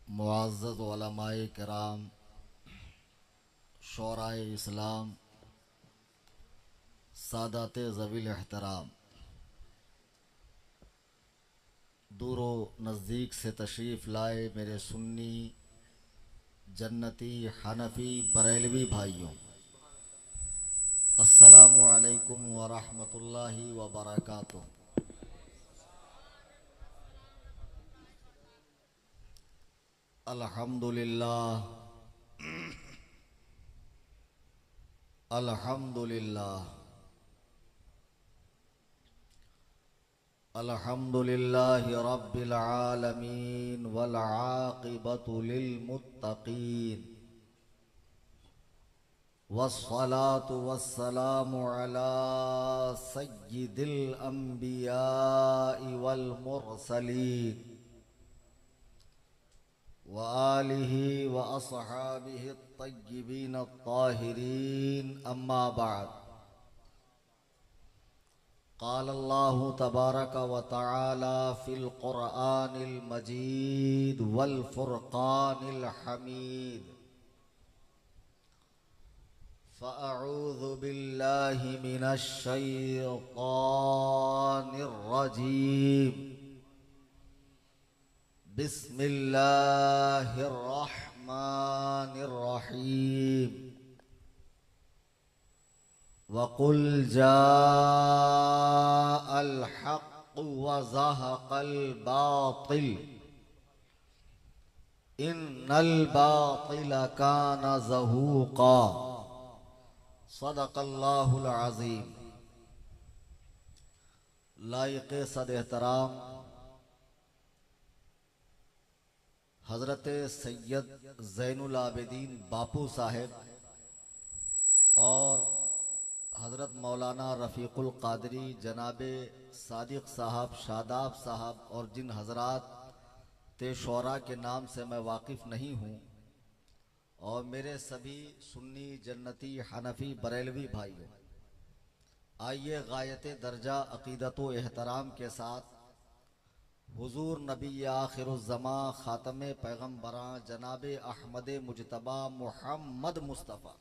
मुअज़्ज़ज़ उलमाए किराम, शोराए इस्लाम, सादात ज़वील एहतराम, दूरो नज़दीक से तशरीफ़ लाए मेरे सुन्नी जन्नती हनफी बरेलवी भाइयों, अस्सलामु अलैकुम व रहमतुल्लाहि व बरकातुहू। अल्हम्दुलिल्लाह, अल्हम्दुलिल्लाह, अल्हम्दुलिल्लाहि रब्बिल आलमीन वल आक़िबतु लिल मुत्तक़ीन वस्सलातु वस्सलामु अला सय्यिदिल अंबियाइ वल मुरसलीन व आलिहि व अस्हाबिहि अत्तय्यिबीन अत्ताहिरीन, अम्मा बाद। क़ाल अल्लाहु तबारक व तआला फ़िल क़ुरआनिल मजीद वल फ़ुरक़ानिल हमीद। फ़अऊज़ु बिल्लाहि मिनश शैतानिर रजीम। बिस्मिल्लाहिर रहमानिर रहीम। वक़ुल जाअल हक़्क़ु व ज़हक़ल बातिल इन्नल बातिल कान ज़हूक़ा। सदक़ल्लाहुल अज़ीम। लायक़े सद एहतराम हज़रत सैयद ज़ैनुल आबिदीन बापू साहेब और हज़रत मौलाना रफ़ीक़ुल क़ादरी जनाबे सादिक़ साहब, शादाब साहब और जिन हज़रात ते शोरा के नाम से मैं वाकिफ़ नहीं हूँ, और मेरे सभी सुन्नी जन्नती हनफी बरेलवी भाइयों, आइए गायत दर्जा अक़ीदत व एहतराम के साथ हुज़ूर नबी आखिरुज़्ज़मा ख़ातमे पैगम्बरां जनाबे अहमद मुजतबा मुहम्मद मुस्तफ़ा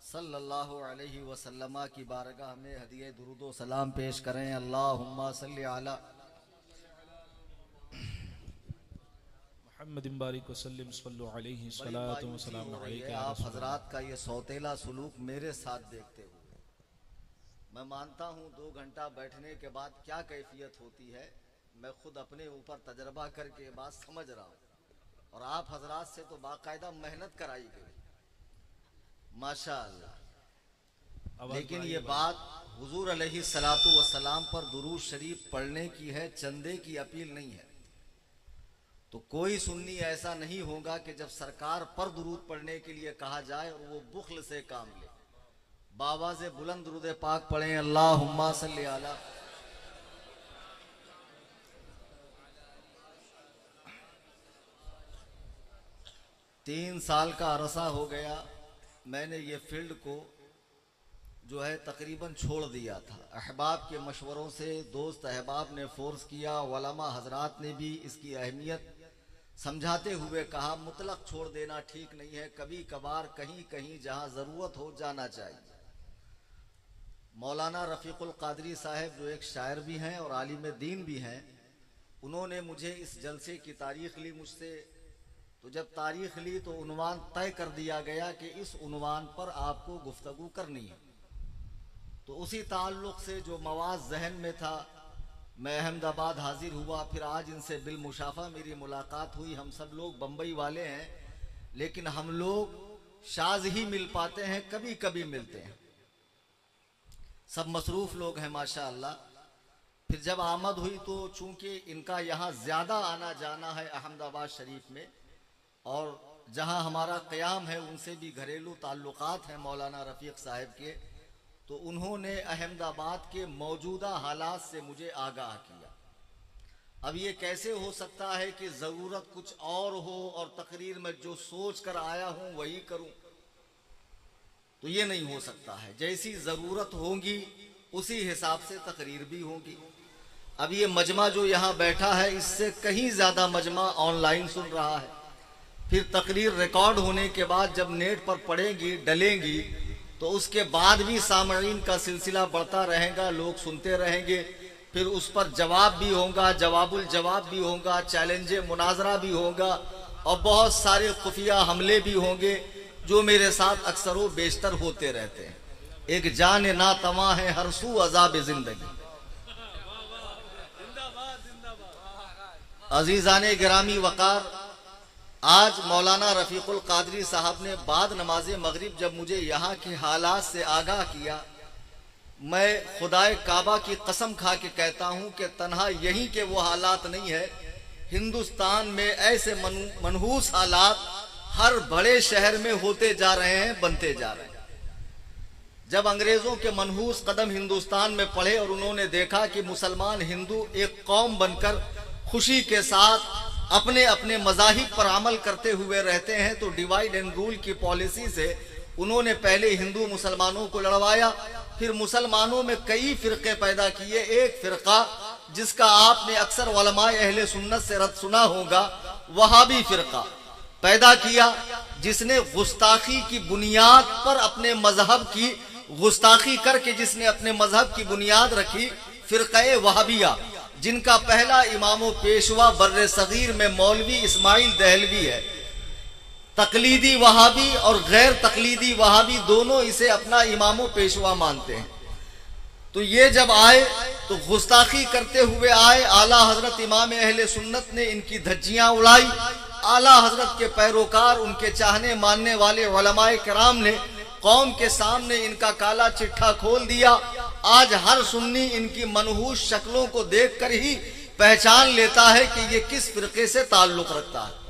सल्लल्लाहु अलैहि वसल्लम की बारगाह में हदिये दुरूद व सलाम पेश करें। अल्लाहुम्मा सल्लि अला मुहम्मदिन बारिक वसल्लिम सल्लल्लाहु अलैहि सलातो व सलाम अलैका या आप रसूल अल्लाह। हजरात का ये सौतेला सुलूक मेरे साथ देखते हुए मैं मानता हूँ 2 घंटा बैठने के बाद क्या कैफियत होती है, मैं खुद अपने ऊपर तजर्बा करके बात समझ रहा हूँ, और आप हजरात से तो बाकायदा मेहनत कराई गई, माशाअल्लाह। लेकिन ये बात हुजूर अलैहि सलातु व सलाम पर दुरूद शरीफ पढ़ने की है, चंदे की अपील नहीं है। तो कोई सुन्नी ऐसा नहीं होगा कि जब सरकार पर दुरूद पढ़ने के लिए कहा जाए और वो बुख्ल से काम ले। बाबा से बुलंद दुरूद पाक पढ़ें, अल्लाहुम्मा सल्ली अला। 3 साल का अरसा हो गया मैंने ये फील्ड को जो है तकरीबन छोड़ दिया था। अहबाब के मशवरों से दोस्त अहबाब ने फोर्स किया, उलमा हजरात ने भी इसकी अहमियत समझाते हुए कहा मुतलक छोड़ देना ठीक नहीं है, कभी कभार कहीं कहीं जहां ज़रूरत हो जाना चाहिए। मौलाना रफ़ीक़ुल क़ादरी साहब जो एक शायर भी हैं और आलिम दीन भी हैं, उन्होंने मुझे इस जलसे की तारीख़ ली मुझसे। तो जब तारीख़ ली तो उन्वान तय कर दिया गया कि इस उन्वान पर आपको गुफ्तगू करनी है। तो उसी ताल्लुक़ से जो मवाद जहन में था, मैं अहमदाबाद हाजिर हुआ। फिर आज इनसे बिलमुशाफ़ा मेरी मुलाकात हुई। हम सब लोग बम्बई वाले हैं, लेकिन हम लोग शाज़ ही मिल पाते हैं, कभी कभी मिलते हैं। सब मसरूफ़ लोग हैं माशा अल्लाह। फिर जब आमद हुई तो चूँकि इनका यहाँ ज़्यादा आना जाना है अहमदाबाद शरीफ में, और जहाँ हमारा क़याम है उनसे भी घरेलू ताल्लुक़ात हैं मौलाना रफ़ीक़ साहब के, तो उन्होंने अहमदाबाद के मौजूदा हालात से मुझे आगाह किया। अब ये कैसे हो सकता है कि ज़रूरत कुछ और हो और तकरीर में जो सोच कर आया हूँ वही करूँ? तो ये नहीं हो सकता है। जैसी ज़रूरत होगी उसी हिसाब से तकरीर भी होगी। अब ये मजमा जो यहाँ बैठा है, इससे कहीं ज़्यादा मजमा ऑनलाइन सुन रहा है। फिर तकरीर रिकॉर्ड होने के बाद जब नेट पर पड़ेंगी, डलेंगी, तो उसके बाद भी सामईन का सिलसिला बढ़ता रहेगा, लोग सुनते रहेंगे। फिर उस पर जवाब भी होगा, जवाबुल जवाब भी होगा, चैलेंज मुनाजरा भी होगा और बहुत सारे खुफिया हमले भी होंगे जो मेरे साथ अक्सर व बेशतर होते रहते हैं। एक जान ना तमा है हर सू अजाब जिंदगी। अजीजाने गिरामी वकार, आज मौलाना रफीकुल कादरी साहब ने बाद नमाज मगरिब जब मुझे यहाँ के हालात से आगाह किया, मैं खुदाए काबा की कसम खा के कहता हूँ कि तन्हा यहीं के वो हालात नहीं है, हिंदुस्तान में ऐसे मनहूस हालात हर बड़े शहर में होते जा रहे हैं, बनते जा रहे हैं। जब अंग्रेजों के मनहूस कदम हिंदुस्तान में पड़े और उन्होंने देखा कि मुसलमान हिंदू एक कौम बनकर खुशी के साथ अपने अपने मज़ाहिब पर अमल करते हुए रहते हैं, तो डिवाइड एंड रूल की पॉलिसी से उन्होंने पहले हिंदू मुसलमानों को लड़वाया, फिर मुसलमानों में कई फिरके पैदा किए। एक फिरका जिसका आपने अक्सर उलमाए अहले सुन्नत से रद्द सुना होगा, वहाबी फिरका पैदा किया, जिसने गुस्ताखी की बुनियाद पर अपने मजहब की गुस्ताखी करके जिसने अपने मजहब की बुनियाद रखी, फिरक़े वहाबिया, जिनका पहला इमामो पेशवा बर्रे सगीर में मौलवी इस्माइल दहलवी है। तकलीदी वहाबी और गैर तकलीदी वहाबी दोनों इसे अपना इमामो पेशवा मानते हैं। तो ये जब आए तो गुस्ताखी करते हुए आए, आला हजरत इमाम अहले सुन्नत ने इनकी धज्जियां उड़ाई। आला हजरत के पैरोकार, उनके चाहने मानने वाले उलमाए किराम ने कौम के सामने इनका काला चिट्ठा खोल दिया। आज हर सुन्नी इनकी मनहूस शक्लों को देखकर ही पहचान लेता है कि ये किस फिरके से ताल्लुक रखता है।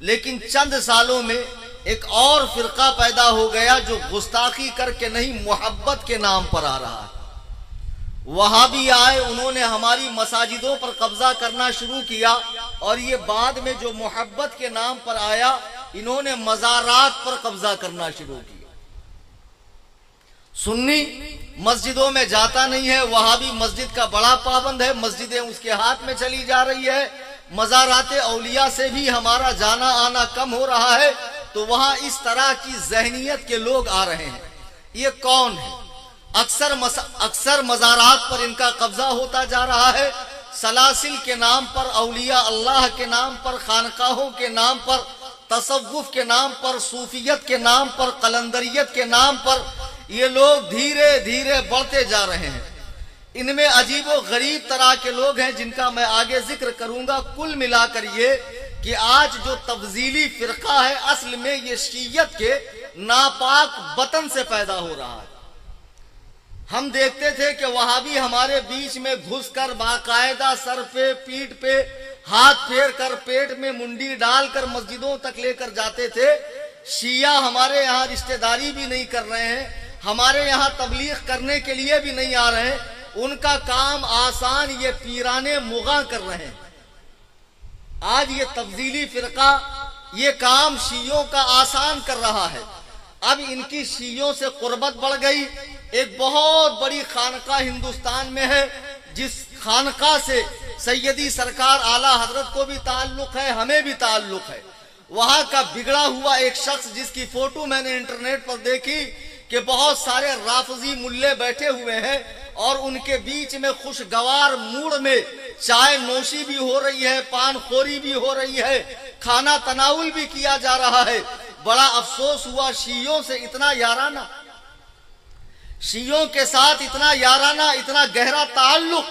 लेकिन चंद सालों में एक और फिरका पैदा हो गया जो गुस्ताखी करके नहीं, मोहब्बत के नाम पर आ रहा है। वहाबी आए, उन्होंने हमारी मसाजिदों पर कब्जा करना शुरू किया, और ये बाद में जो मोहब्बत के नाम पर आया, इन्होंने मज़ारात पर कब्जा करना शुरू किया। सुन्नी मस्जिदों में जाता नहीं है, वहाबी मस्जिद का बड़ा पाबंद है, मस्जिदें उसके हाथ में चली जा रही है। मज़ाराते औलिया से भी हमारा जाना आना कम हो रहा है। तो वहां इस तरह की जहनियत के लोग आ रहे हैं। ये कौन है? अक्सर मज़ारात पर इनका कब्जा होता जा रहा है। सलासिल के नाम पर, औलिया अल्लाह के नाम पर, खानकाहों के नाम पर, तसव्वुफ के नाम पर, सूफियत के नाम पर, कलंदरियत के नाम पर ये लोग धीरे धीरे बढ़ते जा रहे हैं। इनमें अजीबो गरीब तरह के लोग हैं जिनका मैं आगे जिक्र करूंगा। कुल मिलाकर ये कि आज जो तब्जीली फिरका है, असल में ये शीयत के नापाक वतन से पैदा हो रहा है। हम देखते थे कि वहाबी हमारे बीच में घुसकर बाकायदा सर पे, पीठ पे हाथ फेर कर, पेट में मुंडी डालकर मस्जिदों तक लेकर जाते थे। शिया हमारे यहाँ रिश्तेदारी भी नहीं कर रहे हैं, हमारे यहाँ तबलीग करने के लिए भी नहीं आ रहे हैं। उनका काम आसान, ये पीराने मुगा कर रहे हैं। आज ये तब्दीली फिरका ये काम शियों का आसान कर रहा है। अब इनकी शियों से कुर्बत बढ़ गई। एक बहुत बड़ी खानका हिंदुस्तान में है, जिस खानका से सैयदी सरकार आला हजरत को भी ताल्लुक है, हमें भी ताल्लुक है। वहां का बिगड़ा हुआ एक शख्स जिसकी फोटो मैंने इंटरनेट पर देखी कि बहुत सारे राफजी मुल्ले बैठे हुए हैं और उनके बीच में खुशगवार मूड में चाय नोशी भी हो रही है, पान खोरी भी हो रही है, खाना तनाउल भी किया जा रहा है। बड़ा अफसोस हुआ, शियों से इतना याराना, शियों के साथ इतना याराना, इतना गहरा ताल्लुक,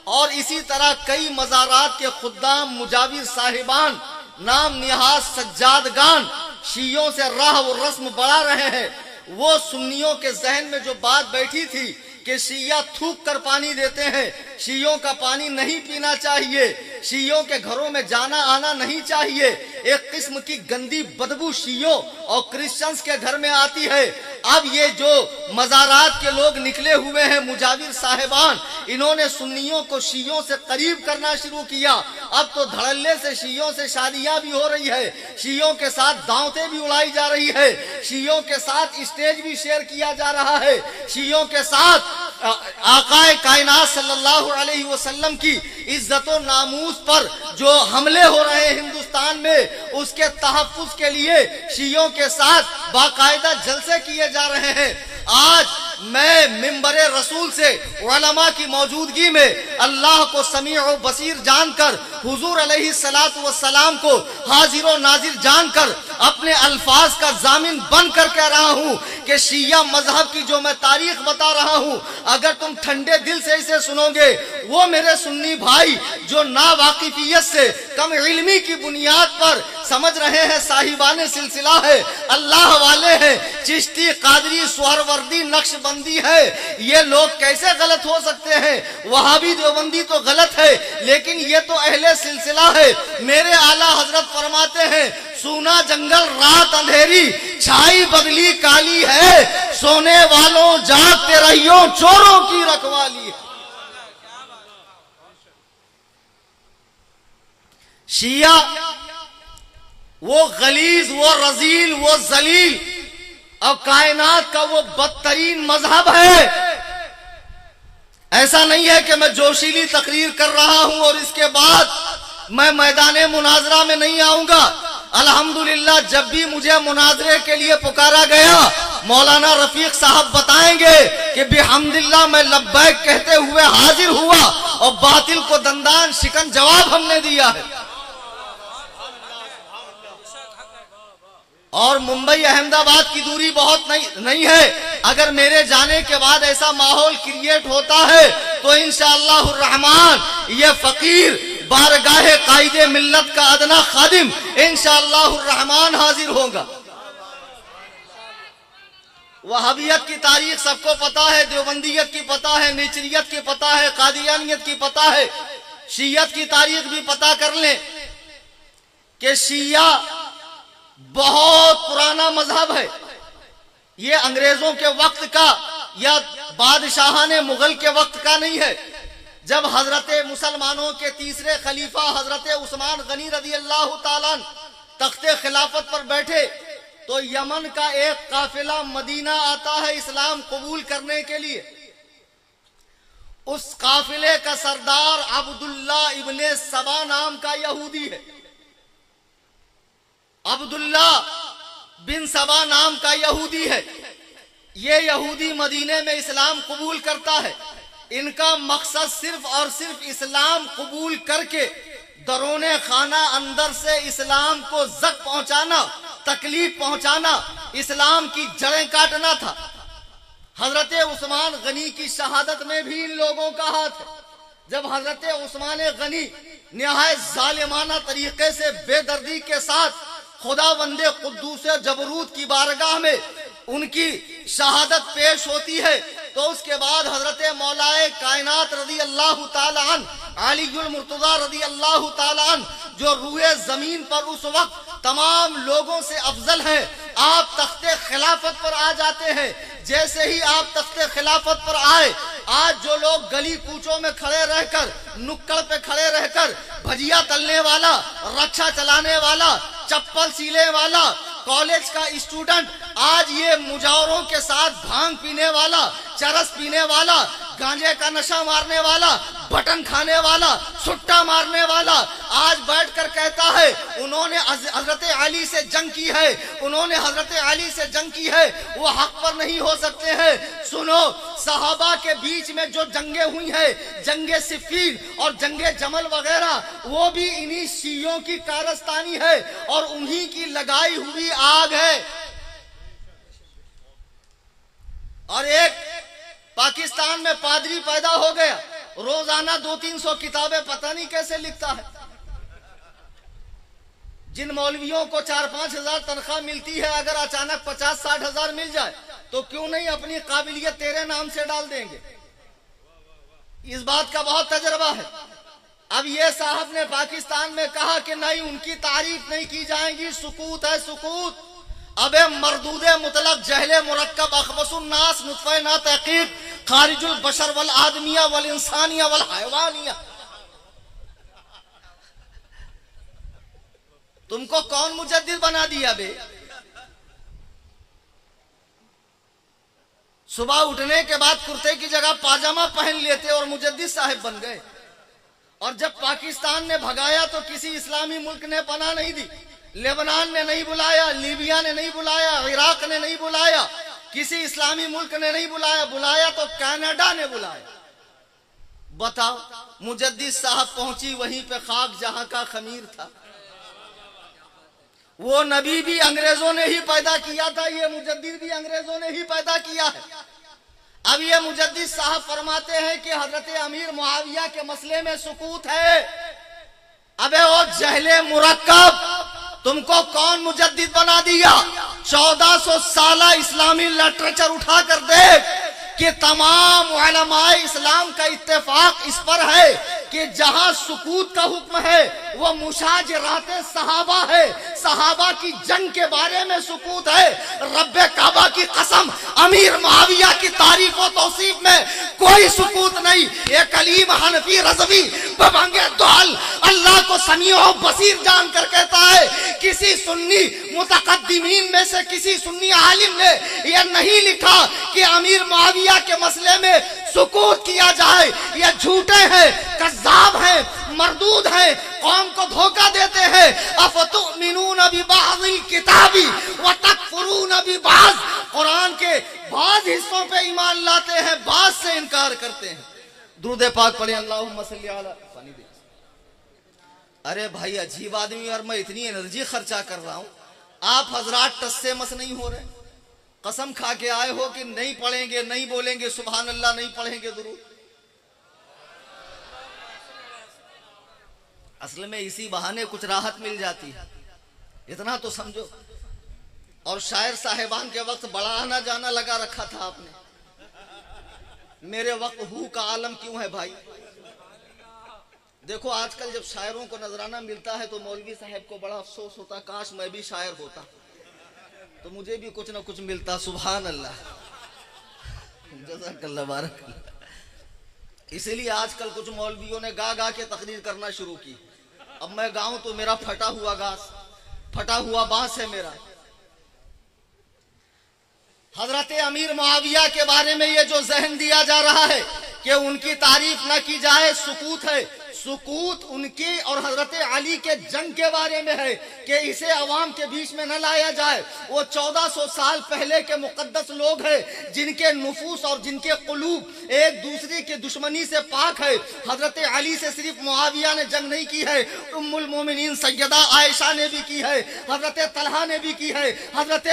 और इसी तरह कई मज़ारात के खुद्दाम, मुजाविर साहिबान, नाम निहाज सज्जादगान शियों से राह व रस्म बढ़ा रहे हैं। वो सुन्नियों के जहन में जो बात बैठी थी कि शिया थूक कर पानी देते हैं, शियों का पानी नहीं पीना चाहिए, शियों के घरों में जाना आना नहीं चाहिए, एक किस्म की गंदी बदबू शियों और क्रिश्चियंस के घर में आती है। अब ये जो मज़ारात के लोग निकले हुए हैं, मुजाविर साहिबान, इन्होंने सुन्नियों को शियों से करीब करना शुरू किया। अब तो धड़ल्ले से शियों से शादियां भी हो रही है, शियों के साथ दावतें भी उड़ाई जा रही है, शियों के साथ स्टेज भी शेयर किया जा रहा है, शियों के साथ आकाए कायनात सल्लल्लाहु अलैहि वसल्लम की इज्जत और नामूस पर जो हमले हो रहे हैं हिंदुस्तान में, उसके तहफ्फुज के लिए शियों के साथ बाकायदा जलसे किए जा रहे हैं। आज मैं मिंबरे रसूल से उलमा की मौजूदगी में अल्लाह को समी और बसीर जानकर, हुजूर अलैहिस्सलातु वस्सलाम को हाजिर और नाजिर जानकर अपने अल्फाज का जामिन बन कर कह रहा हूँ कि शिया मजहब की जो मैं तारीख बता रहा हूँ, अगर तुम ठंडे दिल से इसे सुनोगे, वो मेरे सुन्नी भाई जो नावाकिफियत से, कम इल्मी की बुनियाद पर समझ रहे हैं साहिबाने सिलसिला है, अल्लाह वाले हैं, चिश्ती, कादरी, सुहरवर्दी, नक्शबंदी है, ये लोग कैसे गलत हो सकते हैं? वहाबी देवबंदी तो गलत है, लेकिन ये तो अहले सिलसिला है। मेरे आला हजरत फरमाते हैं, सूना जंगल रात अंधेरी, छाई बदली काली है, सोने वालों जागते रहियो, चोरों की रखवाली है। शिया वो गलीज, वो रजील, वो जलील और कायनात का वो बदतरीन मजहब है। ऐसा नहीं है कि मैं जोशीली तकरीर कर रहा हूं और इसके बाद मैं मैदाने मुनाजरा में नहीं आऊंगा। अल्हम्दुलिल्लाह, जब भी मुझे मुनाजरे के लिए पुकारा गया, मौलाना रफीक साहब बताएंगे कि बिहम्दिल्लाह मैं लब्बैक कहते हुए हाजिर हुआ और बातिल को दंदान शिकन जवाब हमने दिया है। और मुंबई अहमदाबाद की दूरी बहुत नहीं है। अगर मेरे जाने के बाद ऐसा माहौल क्रिएट होता है तो इंशाअल्लाह रहमान ये फकीर बारगाहे कायदे मिल्लत का अदना खादिम इंशाअल्लाह रहमान हाजिर होगा। वहाबियत की तारीख सबको पता है, देवबंदियत की पता है, नेचरियत की पता है, कादियानियत की पता है, शियत की तारीख भी पता कर लें कि शिया बहुत पुराना मजहब है। ये अंग्रेजों के वक्त का या बादशाहाने मुगल के वक्त का नहीं है। जब हजरत मुसलमानों के तीसरे खलीफा हजरत उस्मान गनी रदी अल्लाह ताला तख्ते खिलाफत पर बैठे तो यमन का एक काफिला मदीना आता है इस्लाम कबूल करने के लिए। उस काफिले का सरदार अब्दुल्ला इब्ने सबा नाम का यहूदी है। अब्दुल्ला बिन सबा नाम का यहूदी है। ये यहूदी मदीने में इस्लाम कबूल करता है। इनका मकसद सिर्फ और सिर्फ इस्लाम कबूल करके दरोने खाना अंदर से इस्लाम को जक पहुंचाना, तकलीफ पहुंचाना, इस्लाम की जड़ें काटना था। हजरत उस्मान गनी की शहादत में भी इन लोगों का हाथ है। जब हजरत उस्मान गनी निहायत जालिमाना तरीके से बेदर्दी के साथ खुदा वंदे कुद्दूस जबरूत की बारगाह में उनकी शहादत पेश होती है तो उसके बाद हजरत मौलाए कायनात रदी अल्लाह ताला अन्हु अलीउल मुर्तजा रदी अल्लाह ताला अन्हु जो रूए जमीन पर उस वक्त तमाम लोगों से अफजल हैं, आप तख्ते खिलाफत पर आ जाते हैं। जैसे ही आप तख्ते खिलाफत पर आए, आज जो लोग गली कूचों में खड़े रहकर, नुक्कड़ पे खड़े रहकर भजिया तलने वाला, रक्षा चलाने वाला, चप्पल सीले वाला, कॉलेज का स्टूडेंट, आज ये मुजावरों के साथ भांग पीने वाला, चरस पीने वाला, गांजे का नशा मारने वाला, बटन खाने वाला, सुट्टा मारने वाला, आज बैठकर कहता है उन्होंने हजरत अली से जंग की है, उन्होंने हजरत अली से जंग की है, वो हक पर नहीं हो सकते हैं। सुनो, सहाबा के बीच में जो जंगे हुई है, जंगे सिफीन और जंगे जमल वगैरह, वो भी इन्हीं शियों की कारस्तानी है और उन्हीं की लगाई हुई आग है। और एक पाकिस्तान में पादरी पैदा हो गया, रोजाना 200-300 किताबें पता नहीं कैसे लिखता है। जिन मौलवियों को 4-5 हजार तनख्वाह मिलती है, अगर अचानक 50-60 हजार मिल जाए तो क्यों नहीं अपनी काबिलियत तेरे नाम से डाल देंगे। इस बात का बहुत तजर्बा है। अब ये साहब ने पाकिस्तान में कहा कि नहीं, उनकी तारीफ नहीं की जाएगी, सुकूत है सुकूत। अबे मरदूदे मुतलक जहले मुरक्कब अखबसुन नास नुत्फे ना तहकीक खारिजुल बशर वल आदमिया वल इंसानिया वल हैवानिया। तुमको कौन मुजद्दिद बना दिया बे? सुबह उठने के बाद कुर्ते की जगह पाजामा पहन लेते और मुजद्दिद साहब बन गए। और जब पाकिस्तान ने भगाया तो किसी इस्लामी मुल्क ने पनाह नहीं दी, लेबनान ने नहीं बुलाया, लीबिया ने नहीं बुलाया, इराक ने नहीं बुलाया, किसी इस्लामी मुल्क ने नहीं बुलाया, बुलाया तो कनाडा ने बुलाया। बताओ, मुजद्दिद साहब पहुंची वहीं पे खाक जहां का खमीर था। वो नबी भी अंग्रेजों ने ही पैदा किया था, ये मुजद्दिद भी अंग्रेजों ने ही पैदा किया है। अब ये मुजद्दिद साहब फरमाते हैं कि हजरत अमीर मुआविया के मसले में सुकूत है। अबे ओ जहले मुरक्कब, तुमको कौन मुजद्दिद बना दिया? 1400 साला इस्लामी लिटरेचर उठा कर देख कि तमाम उलमाए इस्लाम का इत्तेफाक इस पर है कि जहां सुकूत का हुक्म है वो मुशाजराते सहाबा है, सहाबा की जंग के बारे में सुकूत है। रब्बे काबा की कसम, अमीर मुआविया की तारीफ और तौसीफ में कोई सुकूत नहीं। ये कलीम हनफी रज़वी बबंगे दुआल अल्लाह को समीओ बसीर जान कर कहता है, किसी सुन्नी मुतकद्दिमीन में से किसी सुन्नी आलिम ने यह नहीं लिखा कि अमीर मुआविया के मसले में सुकूत किया जाए। ये झूठे हैं, कज़्ज़ाब हैं, मरदूद हैं, कौम को धोखा देते हैं। अफतुमिनून बिबाज़िल किताबी व तकफुरून बिबाज़, कुरान के बाज़ हिस्सों पे ईमान लाते हैं, बाज़ से इनकार करते हैं। दुरूद पाक पढ़े, अल्लाहुम्मा सल्ली अला। पानी दे। अरे भाई अजीब आदमी, और मैं इतनी एनर्जी खर्चा कर रहा हूं, आप हजरात टस से मस नहीं हो रहे। कसम खा के आए हो कि नहीं पढ़ेंगे, नहीं बोलेंगे सुभान अल्लाह, नहीं पढ़ेंगे दुरूद। असल में इसी बहाने कुछ राहत मिल जाती है, इतना तो समझो। और शायर साहिबान के वक्त बड़ा आना जाना लगा रखा था आपने। मेरे वक्त हु का आलम क्यों है भाई? देखो आजकल जब शायरों को नजराना मिलता है तो मौलवी साहब को बड़ा अफसोस होता, काश मैं भी शायर होता तो मुझे भी कुछ ना कुछ मिलता। सुभान अल्लाह, जज़ाकल्लाह बारक। इसीलिए आजकल कुछ मौलवियों ने गा गा के तकरीर करना शुरू की। अब मैं गाऊं तो मेरा फटा हुआ घास, फटा हुआ बांस है मेरा। हजरत अमीर मुआविया के बारे में ये जो जहन दिया जा रहा है कि उनकी तारीफ ना की जाए, सुकूत है। सुकूत उनकी और हजरत अली के जंग के बारे में है कि इसे अवाम के बीच में न लाया जाए। वो 1400 साल पहले के मुकद्दस लोग हैं जिनके नुफूस और जिनके कुलूब एक दूसरे के दुश्मनी से पाक है। हजरत अली से सिर्फ मुआविया ने जंग नहीं की है, उम्मुल मोमिनीन सैयदा आयशा ने भी की है, हजरत तलहा ने भी की है, हजरत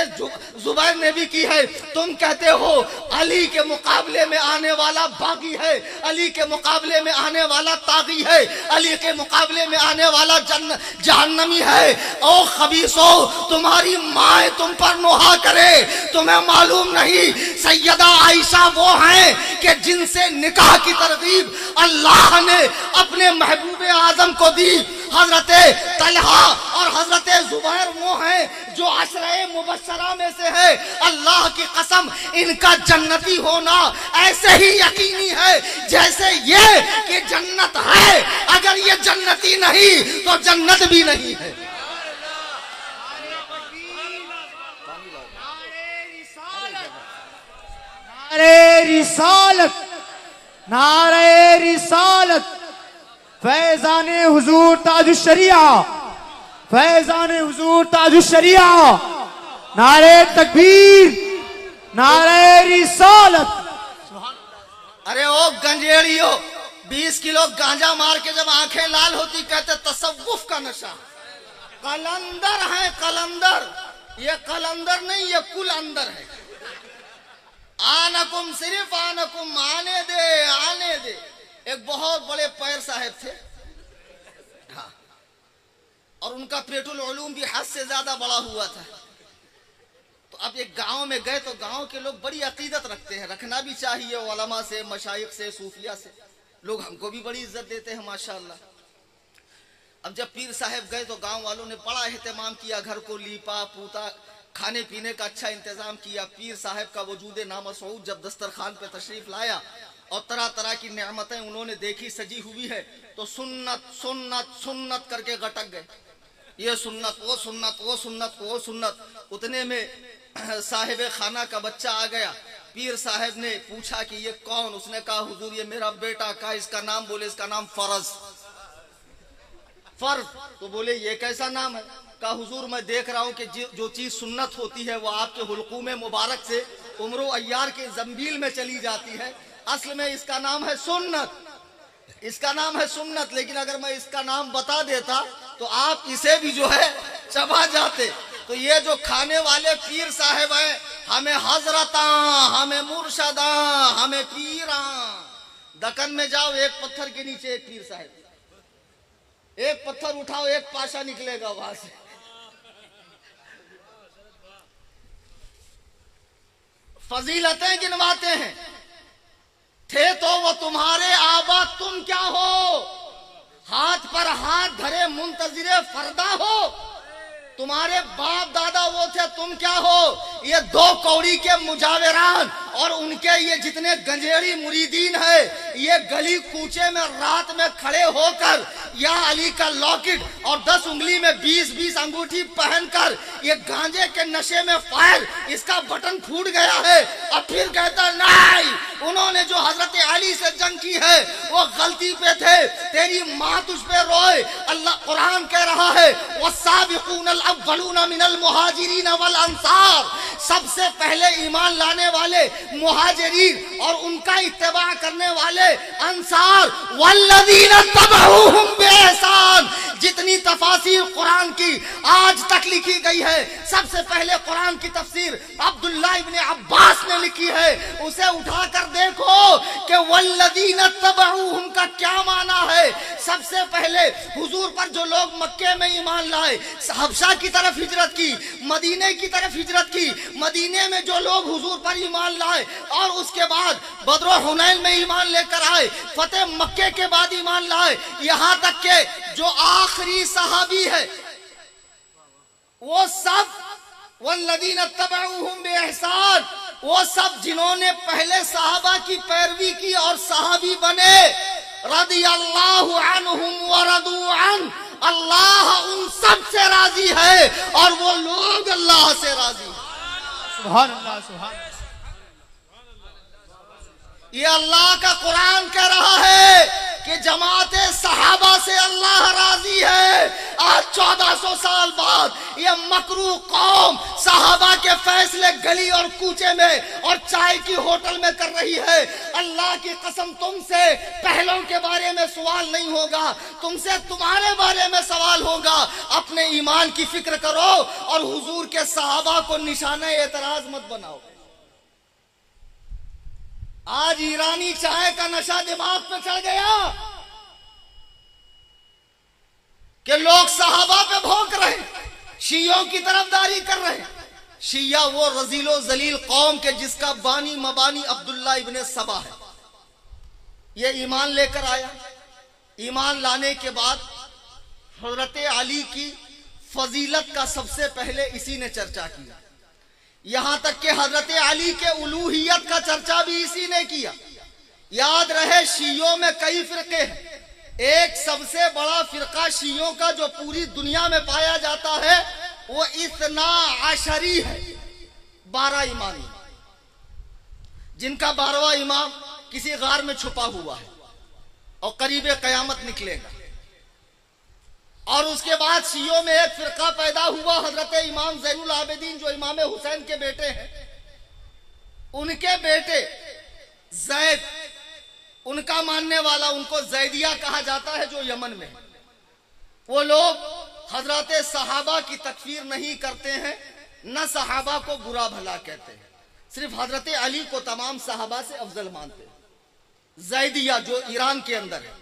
जुबैर ने भी की है। तुम कहते हो अली के मुकाबले में आने वाला बागी है, अली के मुकाबले में आने वाला तागी है, अली के मुकाबले में आने वाला जहन्नमी है। ओ खबीसो, तुम्हारी माए तुम पर नोहा करे, तुम्हें मालूम नहीं सैयदा आयशा वो हैं कि जिनसे निकाह की तरगीब अल्लाह ने अपने महबूब आजम को दी। हजरत तलहा और हजरत जुबैर वो हैं जो अशरे मुबशरा में से है। अल्लाह की कसम, इनका जन्नती होना ऐसे ही यकीनी है जैसे ये कि जन्नत है। अगर ये जन्नती नहीं तो जन्नत भी नहीं है। नारे रिसालत, नारे रिसालत, फैजाने हुजूर ताजुश शरिया, फैजाने हुजूर ताजुश शरिया, नारे तकबीर, नारे रिसालत। अरे ओ गंजेड़ियो, 20 किलो गांजा मार के जब आंखें लाल होती कहते तसव्वुफ का नशा। कलंदर है कलंदर, ये कलंदर नहीं, ये कुल अंदर है। आनकुम, सिर्फ आनकुम, आने दे आने दे। एक बहुत बड़े पैर साहब थे, हाँ, और उनका पेटुल उलूम भी हद से ज्यादा बड़ा हुआ था। तो अब एक गांव में गए तो गांव के लोग बड़ी अकीदत रखते हैं, रखना भी चाहिए। उलमा से, मशाइख से, सूफिया से लोग हमको भी बड़ी इज्जत देते हैं माशाअल्लाह। अब जब पीर साहब गए तो गांव वालों ने बड़ा एहतमाम किया, घर को लीपा पूता, खाने पीने का अच्छा इंतजाम किया। पीर साहब का वजूद नामसूद जब दस्तरखान पे तशरीफ लाया और तरह तरह की नेमतें उन्होंने देखी सजी हुई है तो सुन्नत सुन्नत सुन्नत करके गटक गए। ये सुन्नत, वो सुन्नत, वो सुन्नत, वो सुन्नत। उतने में साहिब खाना का बच्चा आ गया, पीर साहब ने पूछा कि ये कौन? उसने कहा हुजूर ये मेरा बेटा। कहा इसका नाम? बोले इसका नाम फर्ज। फर्ज? तो बोले ये कैसा नाम है? कहा हुजूर मैं देख रहा हूं कि जो चीज सुन्नत होती है वो आपके हुलकूम मुबारक से उम्र अय्यार के जंबील में चली जाती है। असल में इसका नाम है सुन्नत, इसका नाम है सुन्नत। लेकिन अगर मैं इसका नाम बता देता तो आप इसे भी जो है चबा जाते। तो ये जो खाने वाले पीर साहब हैं, हमें हजरता, हमें मुर्शदा, हमें पीरा। दक्कन में जाओ, एक पत्थर के नीचे एक पीर साहब, एक पत्थर उठाओ एक पाशा निकलेगा वहां से। फजीलतें गिनवाते हैं, थे तो वो तुम्हारे आबा, तुम क्या हो? हाथ पर हाथ धरे मुंतजिरे फरदा हो। तुम्हारे बाप दादा वो थे, तुम क्या हो? ये दो कौड़ी के मुजाविरान और उनके ये जितने गंजेड़ी मुरीदीन है, ये गली कूचे में रात में खड़े होकर या अली का लॉकेट और 10 उंगली में 20-20 अंगूठी पहनकर ये गांजे के नशे में फायर, इसका बटन फूट गया है। और फिर कहता नहीं, उन्होंने जो हजरत अली से जंग की है वो गलती पे थे, तेरी माँ तुझ पे रोए। अल्लाह कुरान कह रहा है वस्साबिकून अल-अव्वलून मिनल मुहाजिरीन वल अंसार, सबसे पहले ईमान लाने वाले मुहाजिरीन और उनका इत्तेबा करने वाले अंसार, वल्लज़ीना तबऊहुम बिइहसान। जितनी तफासीर कुरान की आज तक लिखी गई है, सबसे पहले कुरान की तफसीर अब्दुल्लाह इब्ने अब्बास ने लिखी है। उसे उठाकर देखो कि वल्लज़ीना तबऊहुम का क्या माना है। सबसे पहले हुजूर पर जो लोग मक्के में ईमान लाए, हबशा की तरफ हिजरत की, मदीने की तरफ हिजरत की, मदीने में जो लोग हुजूर पर ईमान लाए और उसके बाद बदर हुनैन में ईमान लेकर आए, फतेह मक्के के बाद ईमान लाए, यहां तक के जो आखिरी सहाबी है वो सब वल्लज़ीना तबऊहुम बिइहसान, वो सब जिन्होंने पहले सहाबा की पैरवी की और सहाबी बने, रदियल्लाहु अन्हुम व रदू अन, अल्लाह उन सब से राजी है और वो लोग अल्लाह से राजी है। सुभान अल्लाह, सुभान अल्लाह। ये अल्लाह का कुरान कह रहा है कि जमाते सहाबा से अल्लाह राजी है। आज 1400 साल बाद ये मकरू कौम सहाबा के फैसले गली और कूचे में और चाय की होटल में कर रही है। अल्लाह की कसम, तुमसे पहलों के बारे में सवाल नहीं होगा, तुमसे तुम्हारे बारे में सवाल होगा। अपने ईमान की फिक्र करो और हुजूर के सहाबा को निशाना एतराज मत बनाओ। आज ईरानी चाय का नशा दिमाग पे चढ़ गया कि लोग सहाबा पे भौंक रहे हैं, शियों की तरफदारी कर रहे हैं। शिया वो रजीलो जलील कौम के जिसका बानी मबानी अब्दुल्ला इब्ने सबा है। ये ईमान लेकर आया, ईमान लाने के बाद हजरत अली की फजीलत का सबसे पहले इसी ने चर्चा किया। यहां तक कि हजरत अली के उलूहियत का चर्चा भी इसी ने किया। याद रहे शियों में कई फिरके हैं, एक सबसे बड़ा फिरका शियों का जो पूरी दुनिया में पाया जाता है वो इस्ना आशरी है, 12 इमाम, जिनका 12वां इमाम किसी गार में छुपा हुआ है और करीब कयामत निकलेगा। और उसके बाद शियों में एक फिरका पैदा हुआ, हजरत इमाम ज़ैनुल आबिदीन जो इमाम हुसैन के बेटे हैं, उनके बेटे जैद, उनका मानने वाला, उनको जैदिया कहा जाता है, जो यमन में है। वो लोग हजरत सहाबा की तकफीर नहीं करते हैं, न सहाबा को बुरा भला कहते हैं, सिर्फ हजरत अली को तमाम सहाबा से अफजल मानते हैं। जैदिया जो ईरान के अंदर है।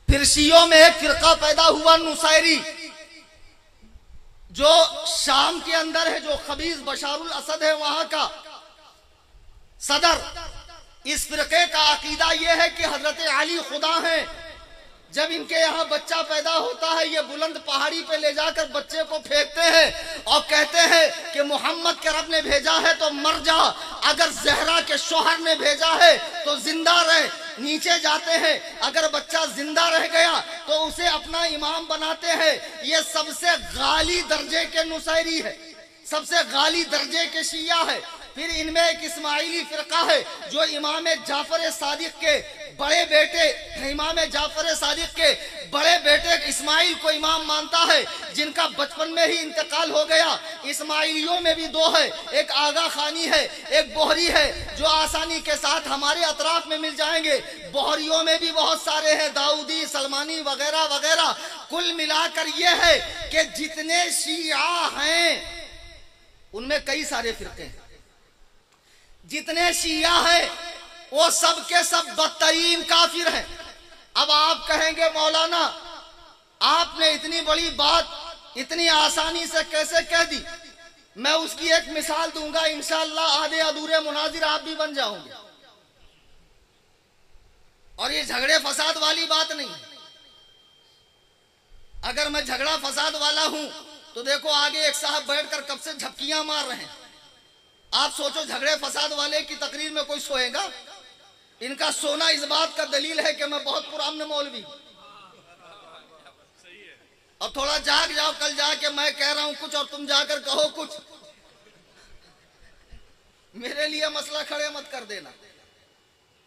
फिर शियों में एक फिरका पैदा हुआ नुसैरी, जो शाम के अंदर है, जो खबीज बशारुल असद है वहां का सदर। इस फिरके का अकीदा यह है कि हजरत अली खुदा हैं। जब इनके यहाँ बच्चा पैदा होता है, ये बुलंद पहाड़ी पे ले जाकर बच्चे को फेंकते हैं और कहते हैं कि मोहम्मद के रब ने भेजा है तो मर जा, अगर जहरा के शोहर ने भेजा है तो जिंदा रहे। नीचे जाते हैं, अगर बच्चा जिंदा रह गया तो उसे अपना इमाम बनाते हैं। ये सबसे गाली दर्जे के नुसैरी है, सबसे गाली दर्जे के शिया है। फिर इनमें एक इस्माइली फिरका है जो इमाम जाफर सादिक के बड़े बेटे, इमाम जाफर सादिक के बड़े बेटे इस्माइल को इमाम मानता है, जिनका बचपन में ही इंतकाल हो गया। इस्माइलियों में भी दो है, एक आगा खानी है, एक बोहरी है, जो आसानी के साथ हमारे अतराफ में मिल जाएंगे। बोहरियों में भी बहुत सारे हैं, दाऊदी, सलमानी वगैरह वगैरह। कुल मिलाकर यह है कि जितने शिया हैं उनमें कई सारे फिरके हैं। जितने शिया हैं वो सब के सब बदतरीन काफिर हैं। अब आप कहेंगे मौलाना आपने इतनी बड़ी बात इतनी आसानी से कैसे कह दी? मैं उसकी एक मिसाल दूंगा, इंशाअल्लाह आधे अधूरे मुनाजिर आप भी बन जाओगे। और ये झगड़े फसाद वाली बात नहीं। अगर मैं झगड़ा फसाद वाला हूं तो देखो आगे एक साहब बैठकर कब से झपकियां मार रहे हैं। आप सोचो झगड़े फसाद वाले की तकरीर में कोई सोएगा? इनका सोना इस बात का दलील है कि मैं बहुत पुराने मौलवी। अब थोड़ा जाग जाओ, कल जाके मैं कह रहा हूं कुछ और तुम जाकर कहो कुछ। मेरे लिए मसला खड़े मत कर देना।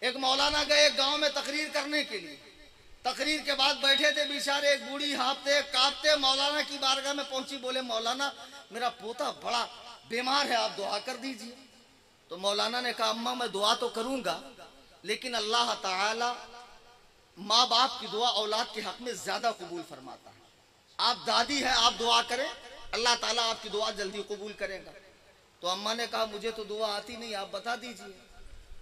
एक मौलाना गए एक गांव में तकरीर करने के लिए। तकरीर के बाद बैठे थे बेचारे, एक बूढ़ी हाँफते कांपते मौलाना की बारगाह में पहुंची। बोले मौलाना मेरा पोता बड़ा बीमार है, आप दुआ कर दीजिए। तो मौलाना ने कहा अम्मा मैं दुआ तो करूंगा, लेकिन अल्लाह ताला माँ बाप की दुआ औलाद के हक में ज्यादा कबूल फरमाता है। आप दादी है, आप दुआ करें, अल्लाह ताला आपकी दुआ जल्दी कबूल करेगा। तो अम्मा ने कहा मुझे तो दुआ आती नहीं, आप बता दीजिए।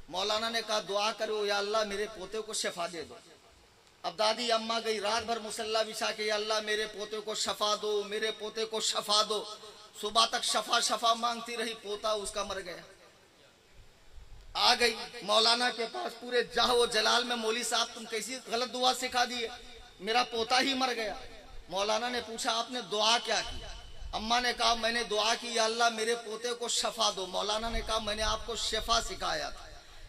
मौलाना ने कहा दुआ करो या अल्लाह मेरे पोते को शफा दे दो। अब दादी अम्मा गई रात भर मुसल्ला बिछा के, या अल्लाह मेरे पोते को शफा दो, मेरे पोते को शफा दो। सुबह तक शफा शफा मांगती रही, पोता उसका मर गया। आ गई मौलाना के पास, पूरे जाहो जलाल में मौली साहब तुम कैसी गलत दुआ सिखा दिए, मेरा पोता ही मर गया। मौलाना ने पूछा आपने दुआ क्या की? अम्मा ने कहा मैंने दुआ की या अल्लाह मेरे पोते को शफा दो। मौलाना ने कहा मैंने आपको शफा सिखाया था।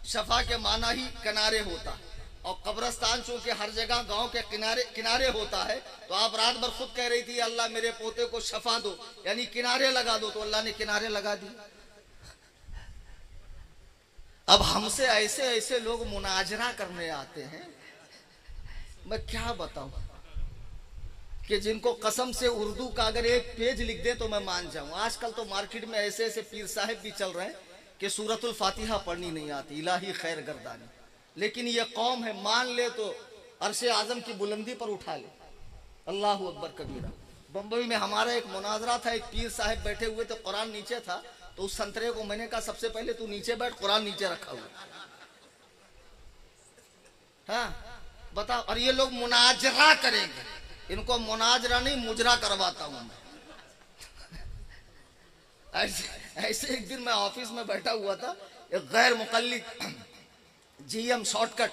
शफा के माना ही किनारे होता है, और कब्रस्तान चूंकि हर जगह गांव के किनारे किनारे होता है, तो आप रात भर खुद कह रही थी अल्लाह मेरे पोते को शफा दो, यानी किनारे लगा दो। तो अल्लाह ने किनारे लगा दी। अब हमसे ऐसे ऐसे लोग मुनाजरा करने आते हैं, मैं क्या बताऊं कि जिनको कसम से उर्दू का अगर एक पेज लिख दे तो मैं मान जाऊं। आजकल तो मार्केट में ऐसे ऐसे पीर साहब भी चल रहे हैं कि सूरतुल फातिहा पढ़नी नहीं आती, इलाही खैर गर्दानी। लेकिन ये कौम है, मान ले तो अर्शे आजम की बुलंदी पर उठा ले। अल्लाह अकबर कबीरा। बम्बई में हमारा एक मुनाजरा था, एक पीर साहब बैठे हुए थे, कुरान नीचे था, तो उस संतरे को मैंने कहा सबसे पहले तू नीचे बैठ, कुरान नीचे रखा हुआ। हाँ बताओ। और ये लोग मुनाजरा करेंगे, इनको मुनाजरा नहीं मुजरा करवाता हूं मैं। ऐसे एक दिन मैं ऑफिस में बैठा हुआ था, एक गैर मुकल्लिद जीएम शॉर्टकट।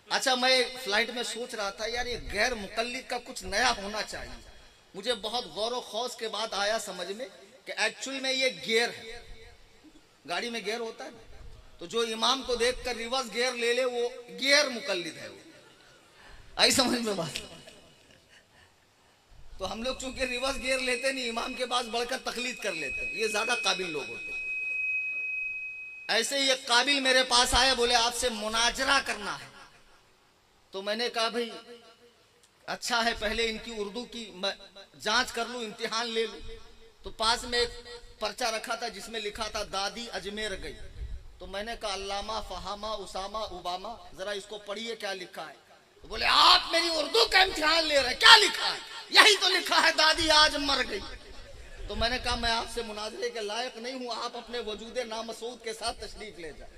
अच्छा मैं फ्लाइट में सोच रहा था यार ये गैर मुकल्लिद का कुछ नया होना चाहिए। मुझे बहुत गौर व खौस के बाद आया समझ में कि एक्चुअल में ये गियर है। गाड़ी में गियर होता है ना, तो जो इमाम को देखकर रिवर्स गियर ले ले वो गियर मुकल्लिद है। वो आई समझ में बात। तो हम लोग चूंकि रिवर्स गियर लेते नहीं, इमाम के पास बढ़कर तकलीद कर लेते हैं, ये ज्यादा काबिल लोग होते हैं। ऐसे ही एक काबिल मेरे पास आया, बोले आपसे मुनाजरा करना है। तो मैंने कहा भाई अच्छा है, पहले इनकी उर्दू की जांच कर लूं, इम्तिहान ले लूं। तो पास में एक पर्चा रखा था जिसमें लिखा था दादी अजमेर गई। तो मैंने कहा अल्लामा फहामा उसामा उबामा, जरा इसको पढ़िए क्या लिखा है। तो बोले आप मेरी उर्दू का इम्तिहान ले रहे, क्या लिखा है? यही तो लिखा है दादी आज मर गई। तो मैंने कहा मैं आपसे मुनाजरे के लायक नहीं हूं, आप अपने वजूदे नामसूद के साथ तशरीफ ले जाए।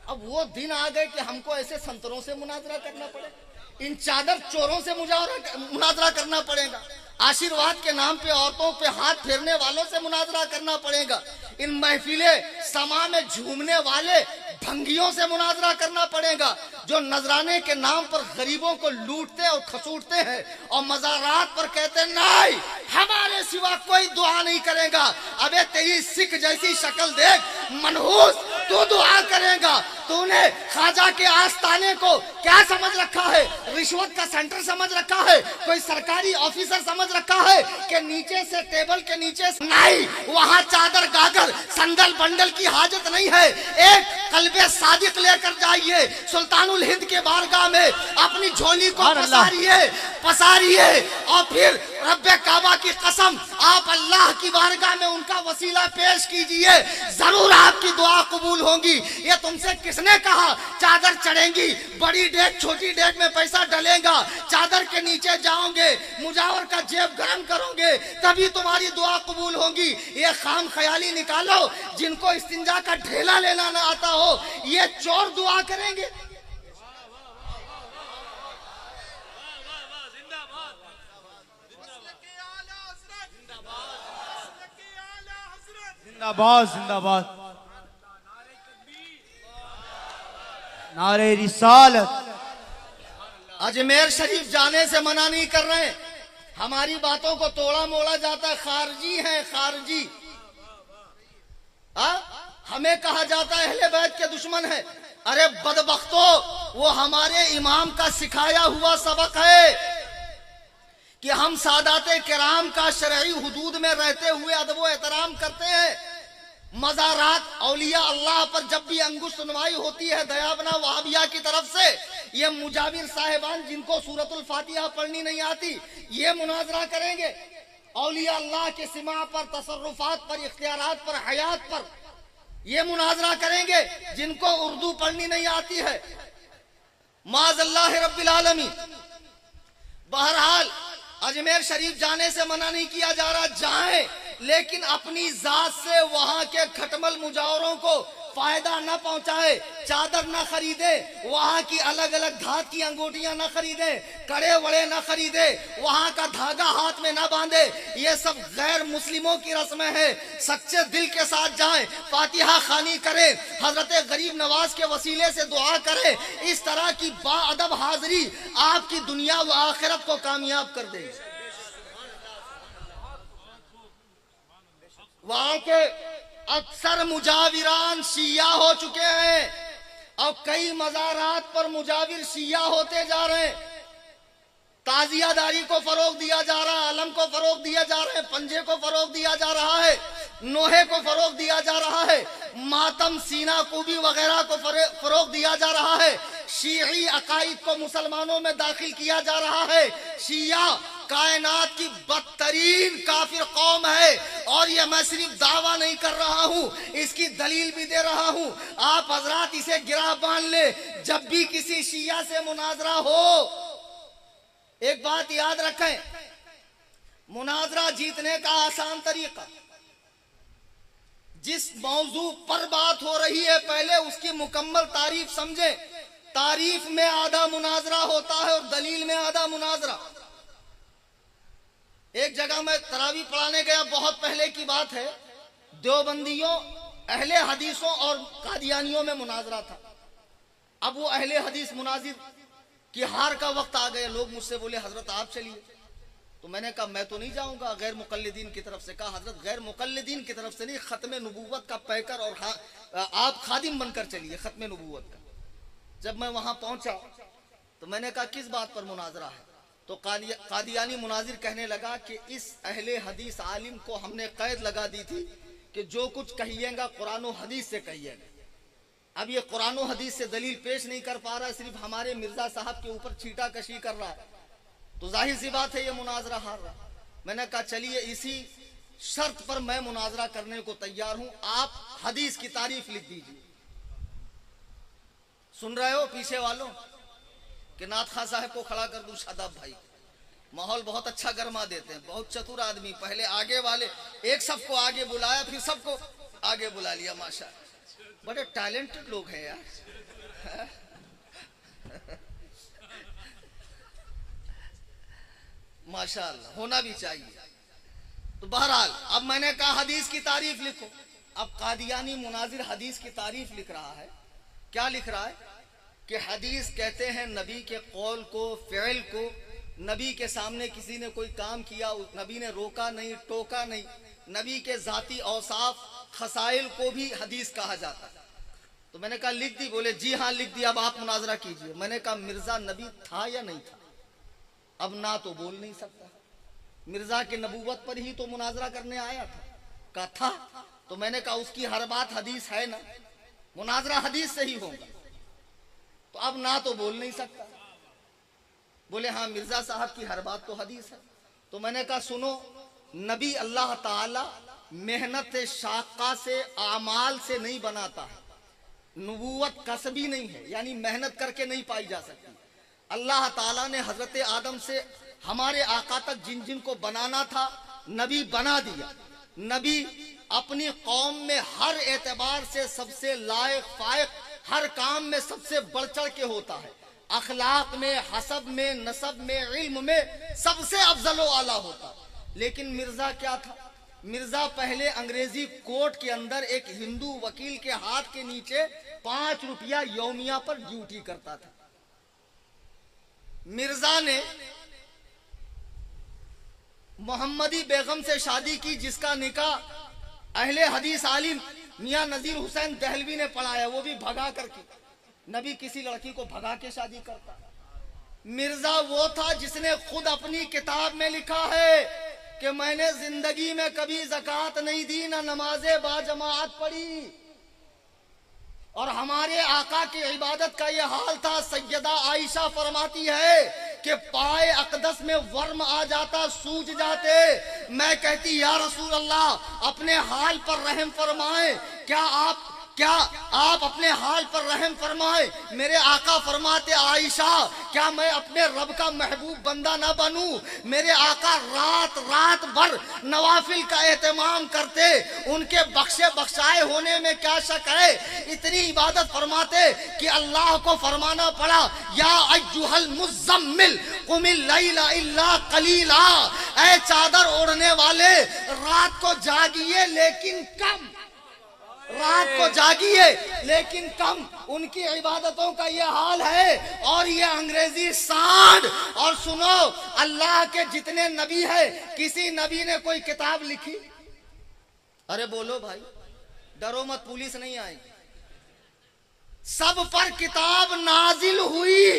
अब वो दिन आ गए कि हमको ऐसे संतरों से मुनाजरा करना पड़े, इन चादर चोरों से मुनाजरा करना पड़ेगा, आशीर्वाद के नाम पे औरतों पे हाथ फेरने वालों से मुनाजरा करना पड़ेगा, इन महफिले समा में झूमने वाले भंगियों से मुनाजरा करना पड़ेगा, जो नजराने के नाम पर गरीबों को लूटते और खसूटते हैं और मज़ारात पर कहते नहीं हमारे सिवा कोई दुआ नहीं करेगा। अबे तेरी सिख जैसी शक्ल देख मनहूस, तू दुआ करेगा। तूने ख्वाजा के आस्थाने को क्या समझ रखा है? रिश्वत का सेंटर समझ रखा है? कोई सरकारी ऑफिसर समझ रखा है कि नीचे से टेबल के नीचे नहीं, वहां चादर गागर संदल बंडल की हाजत नहीं है। एक कल्बे सादिक लेकर जाइए सुल्तानुल हिंद के बारगाह में, अपनी झोली को पसारिए और फिर रब्बे काबा की कसम आप अल्लाह की बारगाह में उनका वसीला पेश कीजिए, जरूर आपकी दुआ कबूल होगी। ये तुमसे किसने कहा चादर चढ़ेंगी? बड़ी डेग छोटी डेग में पैसा डलेगा, चादर के नीचे जाओगे, मुजावर का जेब गर्म करोगे, तभी तुम्हारी दुआ कबूल होगी। ये खाम ख्याली निकालो। जिनको इस्तिंजा का ढेला लेना ना आता हो, ये चोर दुआ करेंगे। जिंदाबाद जिंदाबाद, नारे रिसालत। अजमेर शरीफ जाने से मना नहीं कर रहे, हमारी बातों को तोड़ा मोड़ा जाता है, खारजी हैं खारजी। हमें कहा जाता है अहले बैत के दुश्मन है। अरे बदबख्तो, वो हमारे इमाम का सिखाया हुआ सबक है कि हम सादाते किराम का शरई हुदूद में रहते हुए अदब व एहतराम करते हैं। मज़ारात औलिया अल्लाह पर जब भी अंगुश सुनवाई होती है दयाबना वहाबिया की तरफ से, ये मुजाविर साहिबान जिनको सूरतुल फातिहा पढ़नी नहीं आती, ये मुनाजरा करेंगे औलिया अल्लाह के सिमा पर, तसर्रुफात पर, इख्तियारात पर, हयात पर। ये मुनाजरा करेंगे जिनको उर्दू पढ़नी नहीं आती है। माज़ल्लाह रब्बिल आलमीन। बहरहाल अजमेर शरीफ जाने से मना नहीं किया जा रहा, जाएं, लेकिन अपनी जात से वहां के खटमल मुजावरों को फायदा न पहुंचाए। चादर न खरीदे, वहां की अलग अलग धात की अंगूठियां न खरीदे, कड़े वड़े न खरीदे, वहां का धागा हाथ में न बांधे। ये सब गैर मुस्लिमों की रस्में हैं। सच्चे दिल के साथ जाएं, फातिहा खानी करें, हजरत गरीब नवाज के वसीले से दुआ करें। इस तरह की बाअदब हाजिरी आपकी दुनिया व आखिरत को कामयाब कर देगी। वहां के अक्सर मुजाविरान शिया हो चुके हैं और कई मज़ारात पर मुजाविर शिया होते जा रहे हैं। ताजियादारी को फरोग दिया जा रहा है, अलम को फरोग दिया जा रहा है, पंजे को फरोग दिया जा रहा है, नोहे को फरोग दिया जा रहा है, मातम सीना कुबी वगैरह को फरोग दिया जा रहा है। शीई अकाइद को मुसलमानों में दाखिल किया जा रहा है। शिया कायनात की बदतरीन काफिर कौम है और ये मैं सिर्फ दावा नहीं कर रहा हूँ, इसकी दलील भी दे रहा हूँ। आप हजरात इसे गिरा बांध ले, जब भी किसी शिया से मुनाजरा हो, एक बात याद रखें, मुनाजरा जीतने का आसान तरीका, जिस मौजू पर बात हो रही है पहले उसकी मुकम्मल तारीफ समझे। तारीफ में आधा मुनाजरा होता है और दलील में आधा मुनाजरा। एक जगह मैं तरावी पढ़ाने गया, बहुत पहले की बात है, देवबंदियों, अहले हदीसों और कादियानियों में मुनाजरा था। अब वो अहले हदीस मुनाजिर कि हार का वक्त आ गया। लोग मुझसे बोले हजरत आप चलिए, तो मैंने कहा मैं तो नहीं जाऊंगा। गैर मुकल्लिदीन की तरफ से कहा हजरत गैर मुकल्लिदीन की तरफ से नहीं, खत्म नबूवत का पैकर और आप खादिम बनकर चलिए खत्म नबूवत का। जब मैं वहां पहुंचा तो मैंने कहा किस बात पर मुनाजरा है? तो कादियानी मुनाजिर कहने लगा कि इस अहले हदीस आलिम को हमने कैद लगा दी थी कि जो कुछ कहिएगा कुरान और हदीस से कहिएगा। अब ये कुरान और हदीस से दलील पेश नहीं कर पा रहा है, सिर्फ हमारे मिर्जा साहब के ऊपर छीटा कशी कर रहा है, तो जाहिर सी बात है ये मुनाजरा हार रहा। मैंने कहा चलिए इसी शर्त पर मैं मुनाजरा करने को तैयार हूं, आप हदीस की तारीफ लिख दीजिए। सुन रहे हो पीछे वालों कि नाथ खां साहब को खड़ा कर दूं, शादाब भाई माहौल बहुत अच्छा गरमा देते हैं, बहुत चतुर आदमी। पहले आगे वाले एक सबको आगे बुलाया, फिर सबको आगे बुला लिया। माशा, बड़े टैलेंटेड लोग हैं यार। माशाअल्लाह, होना भी चाहिए। तो बहरहाल अब मैंने कहा हदीस की तारीफ लिखो। अब कादियानी मुनाजिर हदीस की तारीफ लिख रहा है। क्या लिख रहा है कि हदीस कहते हैं नबी के कौल को, फ़िल को, नबी के सामने किसी ने कोई काम किया, नबी ने रोका नहीं, टोका नहीं, नबी के जाती औसाफ खसाइल को भी हदीस कहा जाता है। तो मैंने कहा लिख दी? बोले जी हाँ लिख दिया, अब आप मुनाजरा कीजिए। मैंने कहा मिर्जा नबी था या नहीं था? अब ना तो बोल नहीं सकता, मिर्जा के नबूवत पर ही तो मुनाजरा करने आया था। कहा था? तो मैंने कहा उसकी हर बात हदीस है ना, मुनाजरा हदीस से ही होगा, तो अब ना तो बोल नहीं सकता। बोले हाँ मिर्जा साहब की हर बात तो हदीस है। तो मैंने कहा सुनो, नबी अल्लाह ताला मेहनत शाक़ा से, आमाल से नहीं बनाता है। नबूवत कसबी नहीं है, यानी मेहनत करके नहीं पाई जा सकती। अल्लाह ताला ने हजरत आदम से हमारे आका तक जिन जिन को बनाना था नबी बना दिया। नबी अपनी कौम में हर एतबार से सबसे लायक फायक, हर काम में सबसे बढ़ चढ़ के होता है। अखलाक में, हसब में, नसब में, इल्म में सबसे अफजलो आला होता। लेकिन मिर्जा क्या था? मिर्जा पहले अंग्रेजी कोर्ट के अंदर एक हिंदू वकील के हाथ के नीचे 5 रुपया यौमिया पर ड्यूटी करता था। मिर्जा ने मोहम्मदी बेगम से शादी की, जिसका निकाह अहले हदीस आलिम मियां नजीर हुसैन दहलवी ने पढ़ाया, वो भी भगा करके। नबी किसी लड़की को भगा के शादी करता? मिर्जा वो था जिसने खुद अपनी किताब में लिखा है कि मैंने जिंदगी में कभी ज़कात नहीं दी, ना नमाज़े बाजमात पढ़ी। और हमारे आका की इबादत का यह हाल था। सैयदा आयशा फरमाती है कि पाए अकदस में वर्म आ जाता, सूज जाते। मैं कहती या रसूल अल्लाह अपने हाल पर रहम फरमाए, क्या आप अपने हाल पर रहम फरमाए। मेरे आका फरमाते आयशा क्या मैं अपने रब का महबूब बंदा ना बनूं? मेरे आका रात रात भर नवाफिल का एहतमाम करते, उनके बख्शे बख्शाए होने में क्या शक है। इतनी इबादत फरमाते कि अल्लाह को फरमाना पड़ा या अय्युहल मुज़म्मिल कुमिल लैला इल्ला कलीला, ऐ चादर ओढ़ने वाले रात को जागिए लेकिन कम, रात को जागिए लेकिन कम। उनकी इबादतों का ये हाल है। और ये अंग्रेजी सांड। और सुनो, अल्लाह के जितने नबी है, किसी नबी ने कोई किताब लिखी? अरे बोलो भाई, डरो मत, पुलिस नहीं आएगी। सब पर किताब नाजिल हुई।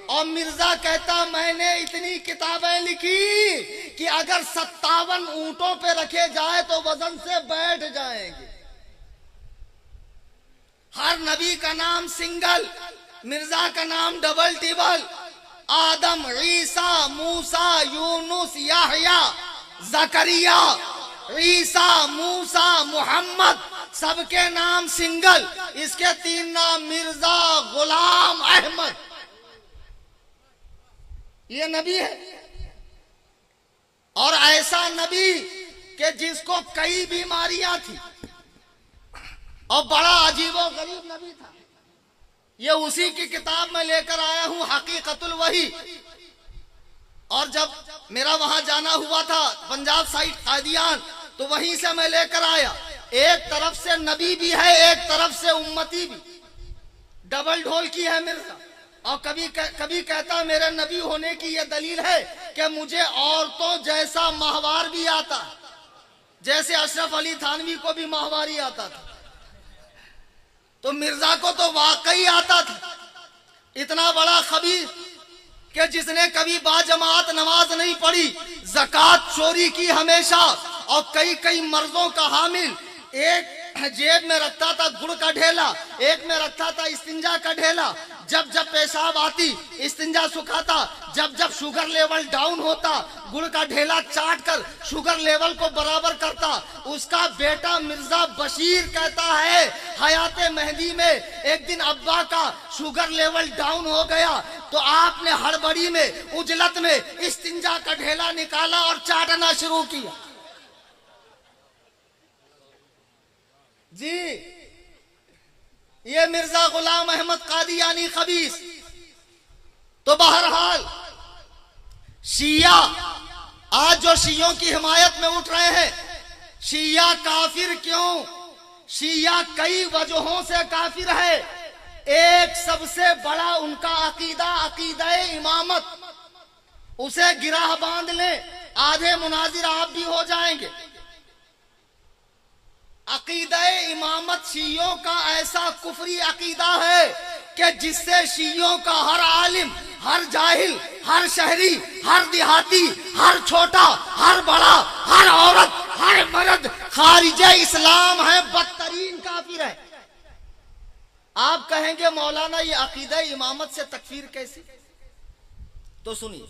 और मिर्जा कहता मैंने इतनी किताबें लिखी कि अगर 57 ऊंटों पे रखे जाए तो वजन से बैठ जाएंगे। हर नबी का नाम सिंगल, मिर्जा का नाम डबल टिबल। आदम, ईसा, मूसा, यूनुस, याहया, जकरिया, ईसा, मूसा, मोहम्मद, सबके नाम सिंगल। इसके 3 नाम मिर्जा, गुलाम, अहमद। ये नबी है। और ऐसा नबी कि जिसको कई बीमारियां थी और बड़ा अजीबो गरीब नबी था। ये उसी की किताब में लेकर आया हूं, हकीकतुल वही। और जब मेरा वहां जाना हुआ था पंजाब साइड कादियान, तो वहीं से मैं लेकर आया। एक तरफ से नबी भी है, एक तरफ से उम्मती भी। डबल ढोल की है मिर्जा। और कभी कहता मेरे नबी होने की यह दलील है कि मुझे औरतों जैसा माहवार भी आता, जैसे अशरफ अली थानवी को भी माहवारी आता था। तो मिर्जा को तो वाकई आता था। इतना बड़ा खबीर कि जिसने कभी बाजमात नमाज नहीं पढ़ी, ज़कात चोरी की हमेशा, और कई मर्जों का हामिल। एक जेब में रखता था गुड़ का ढेला, एक में रखता था इस्तिंजा का ढेला। जब जब पेशाब आती इस्तिंजा सुखाता, जब शुगर लेवल डाउन होता गुड़ का ढेला चाट कर शुगर लेवल को बराबर करता। उसका बेटा मिर्जा बशीर कहता है हयाते मेहदी में एक दिन अब्बा का शुगर लेवल डाउन हो गया, तो आपने हड़बड़ी में, उजलत में इस्तिंजा का ढेला निकाला और चाटना शुरू किया। जी, ये मिर्जा गुलाम अहमद कादियानी खबीस। तो बहरहाल शिया आज जो शियों की हिमायत में उठ रहे हैं, शिया काफिर क्यों? शिया कई वजहों से काफिर है। एक सबसे बड़ा उनका अकीदा, अकीदा इमामत। उसे गिराह बांध ले, आधे मुनाजिर आप भी हो जाएंगे। अकीदा इमामत शियों का ऐसा कुफरी अकीदा है कि जिससे शियों का हर आलिम, हर जाहिल, हर शहरी, हर देहाती, हर छोटा, हर बड़ा, हर औरत, हर मर्द खारिजे इस्लाम है, बदतरीन काफिर है। आप कहेंगे मौलाना ये अकीदा इमामत से तकफीर कैसी? तो सुनिए,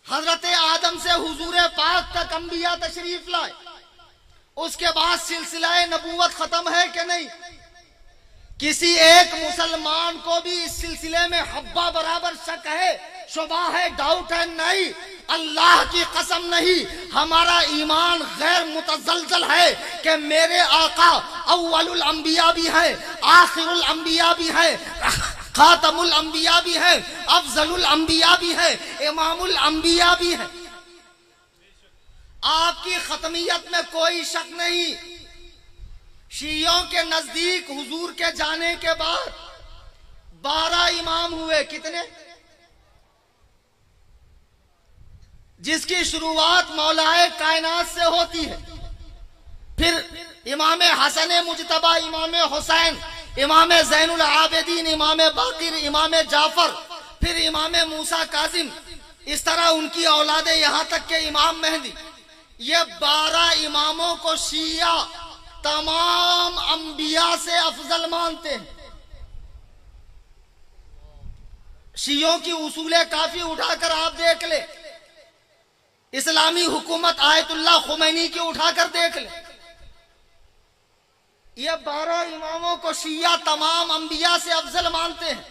हजरत आदम से हुजूर पाक तक अंबिया तशरीफ लाए, उसके बाद सिलसिला नबूवत खत्म है कि नहीं? किसी एक मुसलमान को भी इस सिलसिले में हब्बा बराबर शक है, शुबा है, डाउट है? नहीं, अल्लाह की कसम नहीं, हमारा ईमान गैर मुतजलजल है कि मेरे आका अव्वलुल अंबिया भी है, आखिरुल अंबिया भी है, खातमुल अंबिया भी है, अफजलुल अंबिया भी है, इमामुल अंबिया भी है। आपकी खत्मियत में कोई शक नहीं। शियों के नजदीक हुजूर के जाने के बाद 12 इमाम हुए। कितने? जिसकी शुरुआत मौलाए कायनात से होती है, फिर इमाम हसन मुजतबा, इमाम हुसैन, इमाम ज़ैनुल आबिदीन, इमाम बाकिर, इमाम जाफर, फिर इमाम मूसा काजिम, इस तरह उनकी औलादे यहां तक के इमाम मेहदी। ये 12 इमामों को शिया तमाम अंबिया से अफजल मानते हैं। शियों की उसूले काफी उठाकर आप देख ले, इस्लामी हुकूमत आयतुल्लाह खुमैनी की उठाकर देख ले। ये 12 इमामों को शिया तमाम अंबिया से अफजल मानते हैं।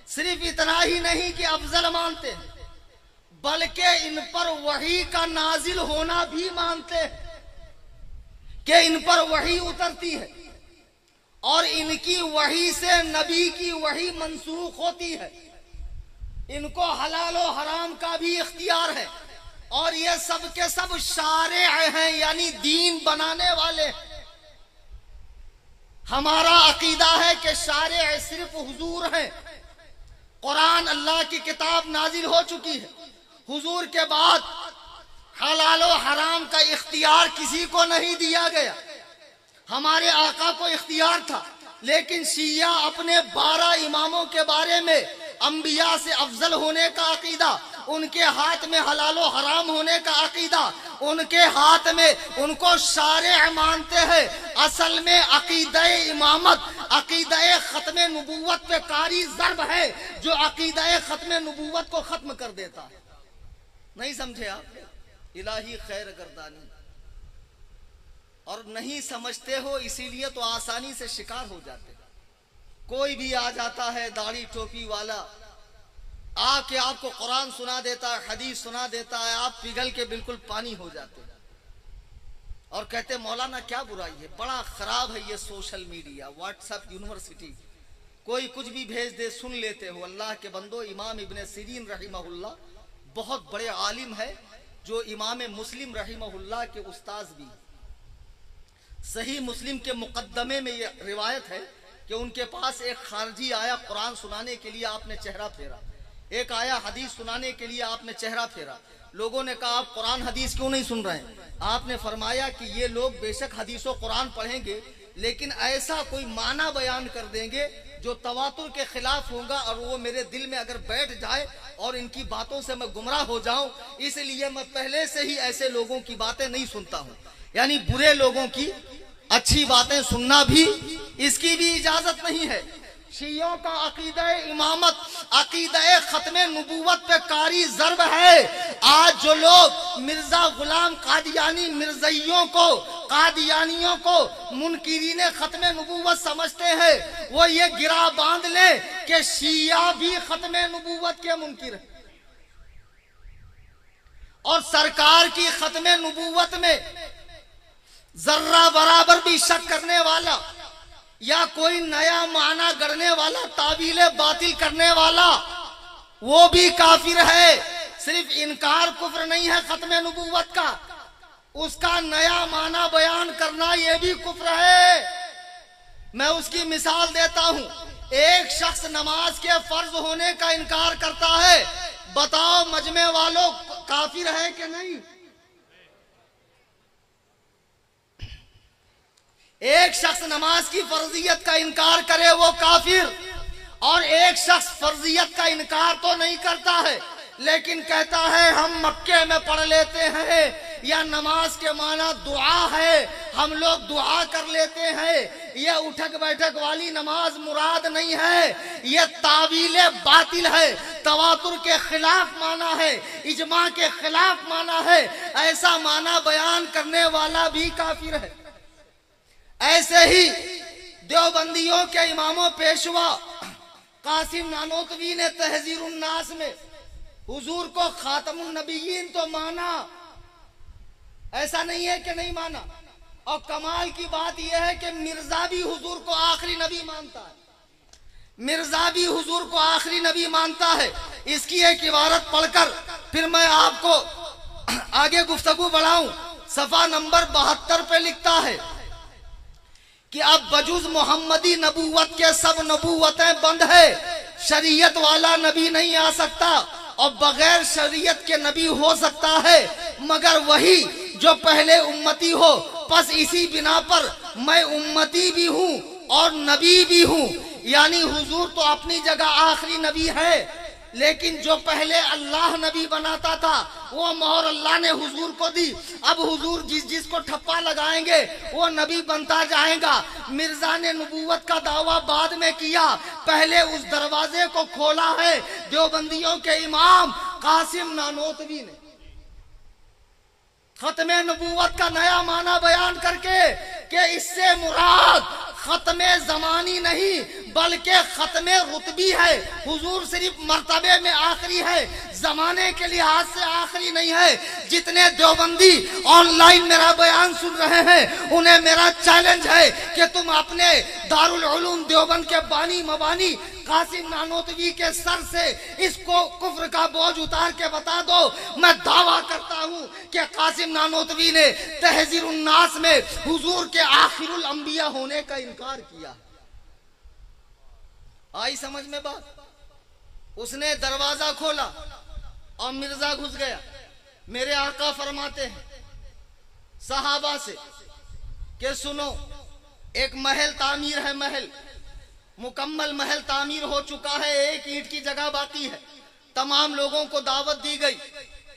सिर्फ इतना ही नहीं कि अफजल मानते हैं, बल्कि इन पर वही का नाजिल होना भी मानते हैं कि इन पर वही उतरती है और इनकी वही से नबी की वही मंसूख होती है। इनको हलाल और हराम का भी इख्तियार है और ये सब के सब शारे हैं, यानी दीन बनाने वाले। हमारा अकीदा है कि शारे सिर्फ हुजूर हैं। कुरान अल्लाह की किताब नाजिल हो चुकी है, हुजूर के बाद हलाल और हराम का इख्तियार किसी को नहीं दिया गया। हमारे आका को इख्तियार था, लेकिन शिया अपने 12 इमामों के बारे में अंबिया से अफजल होने का अकीदा, उनके हाथ में हलाल और हराम होने का अकीदा, उनके हाथ में उनको शारे मानते हैं। असल में अकीदे इमामत अकीदे खत्म नबूवत पे कारी ज़र्ब है, जो अकीदे खत्म नबूवत को खत्म कर देता है। नहीं समझे आप? इलाही खैर गर्दानी। और नहीं समझते हो, इसीलिए तो आसानी से शिकार हो जाते। कोई भी आ जाता है दाढ़ी टोपी वाला, आके आपको कुरान सुना देता है, हदीस सुना देता है, आप पिघल के बिल्कुल पानी हो जाते हैं और कहते मौलाना क्या बुराई है, बड़ा खराब है ये सोशल मीडिया, व्हाट्सएप यूनिवर्सिटी, कोई कुछ भी भेज दे सुन लेते हो। अल्लाह के बंदो, इमाम इब्ने सीरीन रहिमहुल्लाह बहुत बड़े आलिम है, जो इमाम मुस्लिम रहिमहुल्लाह के उस्ताद भी। सही मुस्लिम के मुकद्दमे में ये रिवायत है कि उनके पास एक खारजी आया कुरान सुनाने के लिए, आपने चेहरा फेरा। एक आया हदीस सुनाने के लिए, आपने चेहरा फेरा। लोगों ने कहा आप कुरान हदीस क्यों नहीं सुन रहे हैं? आपने फरमाया कि ये लोग बेशक हदीसों कुरान पढ़ेंगे, लेकिन ऐसा कोई माना बयान कर देंगे जो तवातुर के खिलाफ होगा, और वो मेरे दिल में अगर बैठ जाए और इनकी बातों से मैं गुमराह हो जाऊं, इसलिए मैं पहले से ही ऐसे लोगों की बातें नहीं सुनता हूं। यानी बुरे लोगों की अच्छी बातें सुनना भी, इसकी भी इजाजत नहीं है। शियों का अकीदा इमामत अकीदा खत्म नबूवत पे कारी ज़र्ब है। आज जो लोग मिर्जा गुलाम कादियानी मिर्जइयों को, कादियानियों को मुनकिरीने खत्म नबूवत समझते हैं, वो ये गिरा बांध ले कि शिया भी खत्म नबूवत के मुनकिर है। और सरकार की खत्म नबूवत में जर्रा बराबर भी शक करने वाला या कोई नया माना गढ़ने वाला, तावीले बातिल करने वाला, वो भी काफिर है। सिर्फ इनकार कुफ्र नहीं है खत्म नबूवत का, उसका नया माना बयान करना ये भी कुफ्र है। मैं उसकी मिसाल देता हूं। एक शख्स नमाज के फर्ज होने का इनकार करता है, बताओ मजमे वालों काफिर है कि नहीं? एक शख्स नमाज की फर्जियत का इनकार करे वो काफिर, और एक शख्स फर्जियत का इनकार तो नहीं करता है लेकिन कहता है हम मक्के में पढ़ लेते हैं, या नमाज के माना दुआ है, हम लोग दुआ कर लेते हैं, यह उठक बैठक वाली नमाज मुराद नहीं है, यह तावीले बातिल है, तवातुर के खिलाफ माना है, इजमा के खिलाफ माना है, ऐसा माना बयान करने वाला भी काफिर है। ऐसे ही देवबंदियों के इमामों पेशवा कासिम नानोतवी ने तहजीरुन नास में हुजूर को खातमुन नबीयीन तो माना, ऐसा नहीं है कि नहीं माना। और कमाल की बात यह है कि मिर्जा भी हुजूर को आखिरी नबी मानता है, मिर्जा भी हुजूर को आखिरी नबी मानता है। इसकी एक इबारत पढ़कर फिर मैं आपको आगे गुफ्तगू बढ़ाऊं। सफा नंबर 72 पे लिखता है कि अब बजुज मोहम्मदी नबूवत के सब नबूवतें बंद है, शरीयत वाला नबी नहीं आ सकता और बगैर शरीयत के नबी हो सकता है मगर वही जो पहले उम्मती हो। बस इसी बिना पर मैं उम्मती भी हूँ और नबी भी हूँ, यानी हुजूर तो अपनी जगह आखिरी नबी है, लेकिन जो पहले अल्लाह नबी बनाता था वो मोहर अल्लाह ने हुजूर को दी। अब हुजूर जिसको ठप्पा लगाएंगे वो नबी बनता जाएगा। मिर्जा ने नबूवत का दावा बाद में किया, पहले उस दरवाजे को खोला है देवबंदियों के इमाम कासिम नानोतवी ने। खत्मे नबूवत का नया माना बयान करके कि इससे मुराद खत्मे जमानी नहीं बल्कि खत्मे रुतबी है। हुजूर सिर्फ मर्तबे में आखिरी है, जमाने के लिहाज से आखिरी नहीं है। जितने देवबंदी ऑनलाइन मेरा बयान सुन रहे हैं उन्हें मेरा चैलेंज है कि तुम अपने दारुल उलूम देवबंद के बानी मबानी कासिम नानोतवी के सर से इसको कुफ्र का बोझ उतार के बता दो। मैं दावा करता हूँ कि कासिम नानोतवी ने तहजीरुन नास में हुजूर के आखिरुल अंबिया होने का इनकार किया। आई समझ में बात? उसने दरवाजा खोला और मिर्जा घुस गया। मेरे आका फरमाते हैं सहाबा से कि सुनो, एक महल तामीर है, महल मुकम्मल महल तामीर हो चुका है, एक ईंट की जगह बाकी है। तमाम लोगों को दावत दी गई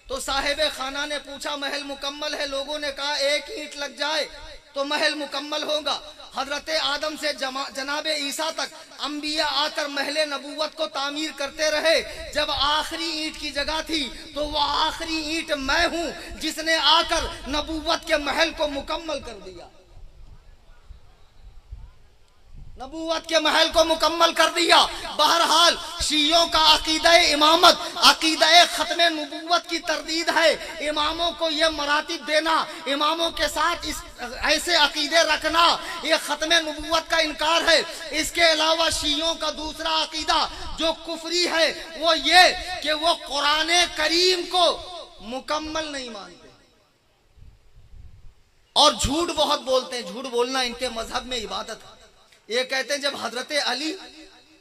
तो साहिब खाना ने पूछा महल मुकम्मल है? लोगों ने कहा एक ईंट लग जाए तो महल मुकम्मल होगा। हजरत आदम से जनाबे ईसा तक अंबिया आकर महल नबूवत को तामीर करते रहे। जब आखिरी ईंट की जगह थी तो वो आखिरी ईंट मैं हूं जिसने आकर नबूवत के महल को मुकम्मल कर दिया, नबूवत के महल को मुकम्मल कर दिया। बहरहाल शियों का अकीदा इमामत अकीदा खत्मे नबूवत की तरदीद है। इमामों को ये मरातिब देना, इमामों के साथ इस ऐसे अकीदे रखना, ये खत्मे नबूवत का इनकार है। इसके अलावा शियों का दूसरा अकीदा जो कुफरी है वो ये कि वो कुरान करीम को मुकम्मल नहीं मानते और झूठ बहुत बोलते हैं। झूठ बोलना इनके मजहब में इबादत है। ये कहते हैं जब हजरत अली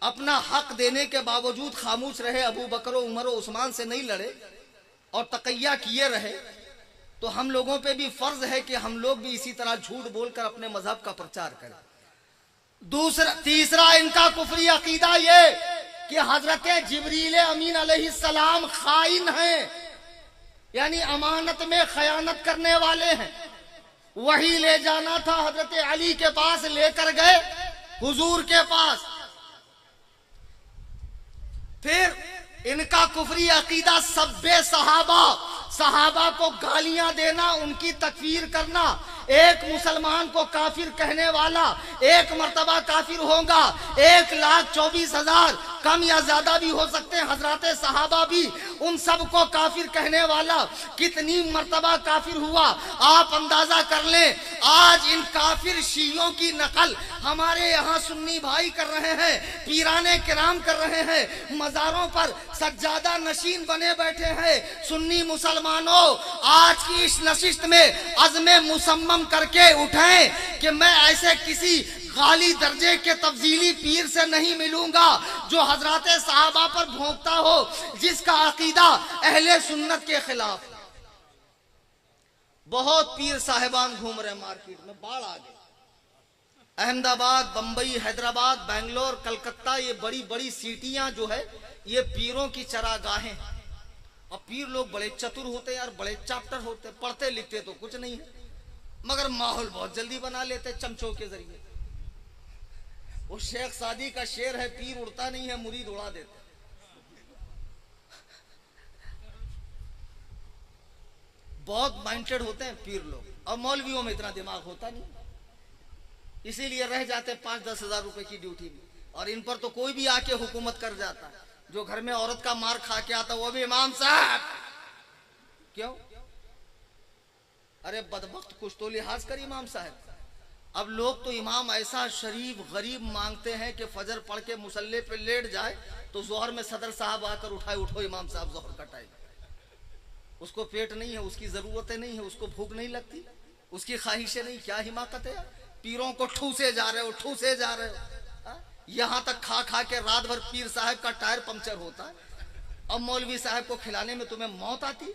अपना हक देने के बावजूद खामोश रहे, अबू बकर उमर उस्मान से नहीं लड़े और तकैया किए रहे, तो हम लोगों पे भी फर्ज है कि हम लोग भी इसी तरह झूठ बोलकर अपने मजहब का प्रचार करें। तीसरा इनका कुफरी अकीदा ये कि हजरत जिब्रील अमीन अलैहिस्सलाम खाइन हैं, यानी अमानत में खयानत करने वाले हैं। वही ले जाना था हजरत अली के पास, लेकर गए हुजूर के पास। फिर इनका कुफरी अकीदा सब्बे सहाबा, सहाबा को गालियां देना, उनकी तकफीर करना। एक मुसलमान को काफिर कहने वाला एक मर्तबा काफिर होगा, 1,24,000 कम या ज्यादा भी हो सकते हैं हजरत सहाबा भी, उन सब को काफिर कहने वाला कितनी मर्तबा काफिर हुआ आप अंदाजा कर लें। आज इन काफिर शियों की नकल हमारे यहाँ सुन्नी भाई कर रहे हैं, पीराने किराम कर रहे हैं, मजारों पर सज्जादा नशीन बने बैठे हैं। सुन्नी मुसलमानों, आज की इस नशिस्त में अज़्मे मुसम्मम करके उठें कि मैं ऐसे किसी गाली दर्जे के तफजीली पीर से नहीं मिलूंगा जो हजरत साहबा पर भोंकता हो, जिसका अकीदा अहले सुन्नत के खिलाफ। बहुत पीर साहिबान घूम रहे मार्केट में, बाढ़ आ गई। अहमदाबाद, बंबई, हैदराबाद, बेंगलोर, कलकत्ता, ये बड़ी बड़ी सिटियां जो है ये पीरों की चरागाहें हैं। और पीर लोग बड़े चतुर होते हैं यार, बड़े चैप्टर होते हैं, पढ़ते लिखते तो कुछ नहीं है, मगर माहौल बहुत जल्दी बना लेते चमचों के जरिए। वो शेख सादी का शेर है, पीर उड़ता नहीं है मुरीद उड़ा देते। बहुत माइंडेड होते हैं पीर लोग, और मौलवियों में इतना दिमाग होता नहीं, इसीलिए रह जाते 5-10 हजार रुपए की ड्यूटी में। और इन पर तो कोई भी आके हुकूमत कर जाता है। जो घर में औरत का मार खा के आता वो भी इमाम साहब, क्यों? अरे बदबख्त, कुछ तो लिहाज कर इमाम साहब। अब लोग तो इमाम ऐसा शरीफ गरीब मांगते हैं कि फजर पढ़ के मुसल्ले पे लेट जाए तो जोहर में सदर साहब आकर उठाए, उठो इमाम साहब जोहर का टाइम। उसको पेट नहीं है, उसकी जरूरतें नहीं है, उसको भूख नहीं लगती, उसकी ख्वाहिशें नहीं, क्या हिमाकत है। पीरों को ठूसे जा रहे हो, ठूसे जा रहे हो। यहां तक खा खा के रात भर पीर साहब का टायर पंक्चर होता है, अब मौलवी साहब को खिलाने में तुम्हें मौत आती।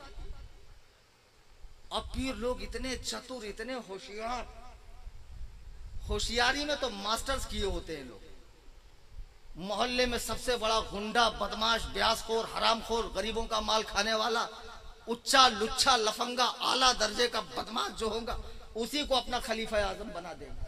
अब पीर लोग इतने चतुर, इतने होशियार, होशियारी में तो मास्टर्स किए होते हैं लोग। मोहल्ले में सबसे बड़ा गुंडा, बदमाश, ब्यासखोर, हरामखोर, गरीबों का माल खाने वाला, उच्चा लुच्चा लफंगा, आला दर्जे का बदमाश जो होगा उसी को अपना खलीफा आजम बना देंगे,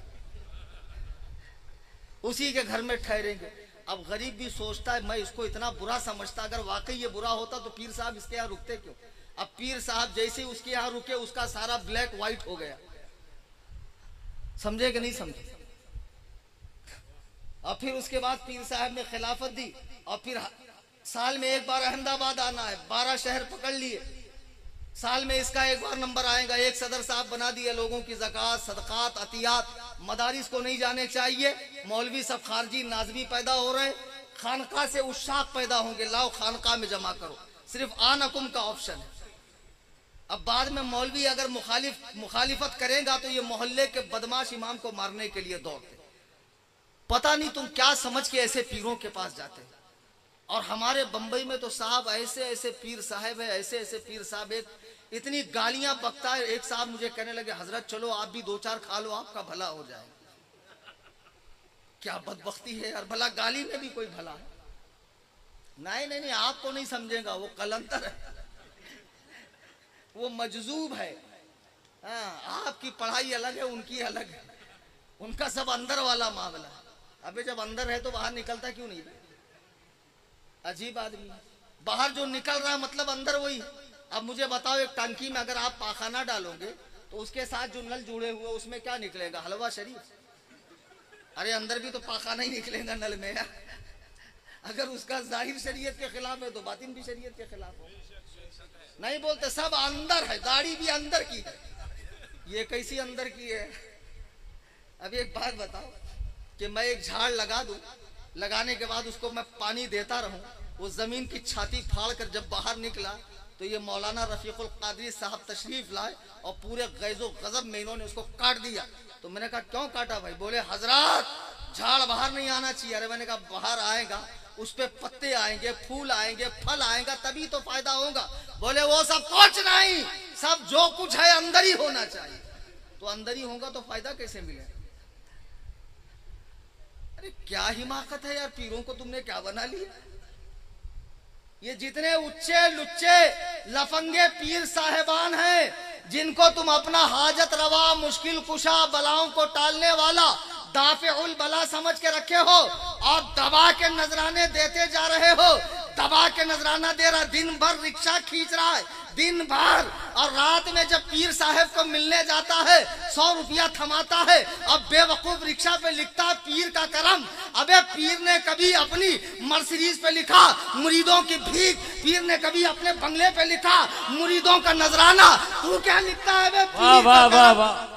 उसी के घर में ठहरेंगे। अब गरीब भी सोचता है मैं इसको इतना बुरा समझता, अगर वाकई ये बुरा होता तो पीर साहब इसके यहाँ रुकते क्यों। अब पीर साहब जैसे ही उसके यहाँ रुके उसका सारा ब्लैक व्हाइट हो गया, समझे कि नहीं समझे। और फिर उसके बाद पीर साहब ने खिलाफत दी, और फिर साल में एक बार अहमदाबाद आना है, 12 शहर पकड़ लिए, साल में इसका एक बार नंबर आएगा। एक सदर साहब बना दिए, लोगों की ज़कात, सदकात, अतियात, मदारिस को नहीं जाने चाहिए, मौलवी सब खारजी नाजबी पैदा हो रहे हैं, खानका से उशाक पैदा होंगे, लाओ खानका में जमा करो, सिर्फ आनकुम का ऑप्शन है। अब बाद में मौलवी अगर मुखालिफत करेगा तो ये मोहल्ले के बदमाश इमाम को मारने के लिए दौड़ते। पता नहीं तुम क्या समझ के ऐसे पीरों के पास जाते हैं। और हमारे बंबई में तो साहब ऐसे ऐसे पीर साहब है, ऐसे ऐसे पीर साहब, एक इतनी गालियां बकता है। एक साहब मुझे कहने लगे, हजरत चलो आप भी 2-4 खा लो, आपका भला हो जाए। क्या बदबख्ती है यार, भला गाली में भी कोई भला है? नहीं नहीं नहीं, आपको नहीं समझेगा, वो कलंतर है, वो मजजूब है। आपकी पढ़ाई अलग है, उनकी अलग है, उनका सब अंदर वाला मामला है। अबे जब अंदर है तो बाहर निकलता क्यों नहीं? अजीब आदमी, बाहर जो निकल रहा है मतलब अंदर वही। अब मुझे बताओ, एक टंकी में अगर आप पाखाना डालोगे तो उसके साथ जो नल जुड़े हुए उसमें क्या निकलेगा? हलवा शरीफ। अरे अंदर भी तो पाखाना ही निकलेगा नल में यार। अगर उसका जाहिर शरीयत के खिलाफ है तो बातिन भी शरीयत के खिलाफ हो। नहीं बोलते, सब अंदर है, दाढ़ी भी अंदर की है। ये कैसी अंदर की है? अब एक बात बताओ कि मैं एक झाड़ लगा दूं, लगाने के बाद उसको मैं पानी देता रहूं, वो जमीन की छाती फाड़ कर जब बाहर निकला तो ये मौलाना रफीकुल कादरी साहब तशरीफ लाए और पूरे गैज़ो गजब में इन्होंने उसको काट दिया। तो मैंने कहा क्यों काटा भाई? बोले हजरत झाड़ बाहर नहीं आना चाहिए। अरे मैंने कहा बाहर आएगा, उस पे पत्ते आएंगे, फूल आएंगे, फल आएगा, तभी तो फायदा होगा। बोले वो सब कुछ नहीं, सब जो कुछ है अंदर ही होना चाहिए। तो अंदर ही होगा तो फायदा कैसे मिलेगा? अरे क्या हिमाकत है यार, पीरों को तुमने क्या बना लिया? ये जितने उच्चे लुच्चे लफंगे पीर साहेबान हैं, जिनको तुम अपना हाजत रवा, मुश्किल कुशा, बलाओं को टालने वाला, दाफिउल बला समझ के रखे हो और दबा के नजराने देते जा रहे हो, दबा के नजराना दे रहा, दिन भर रिक्शा खींच रहा है, दिन भर, और रात में जब पीर साहब को मिलने जाता है 100 रुपया थमाता है। अब बेवकूफ रिक्शा पे लिखता है पीर का करम। अबे पीर ने कभी अपनी मर्सिडीज पे लिखा मुरीदों की भीख, पीर ने कभी अपने बंगले पे लिखा मुरीदों का नजराना, तू क्या लिखता है बे? वाह वाह वाह वाह।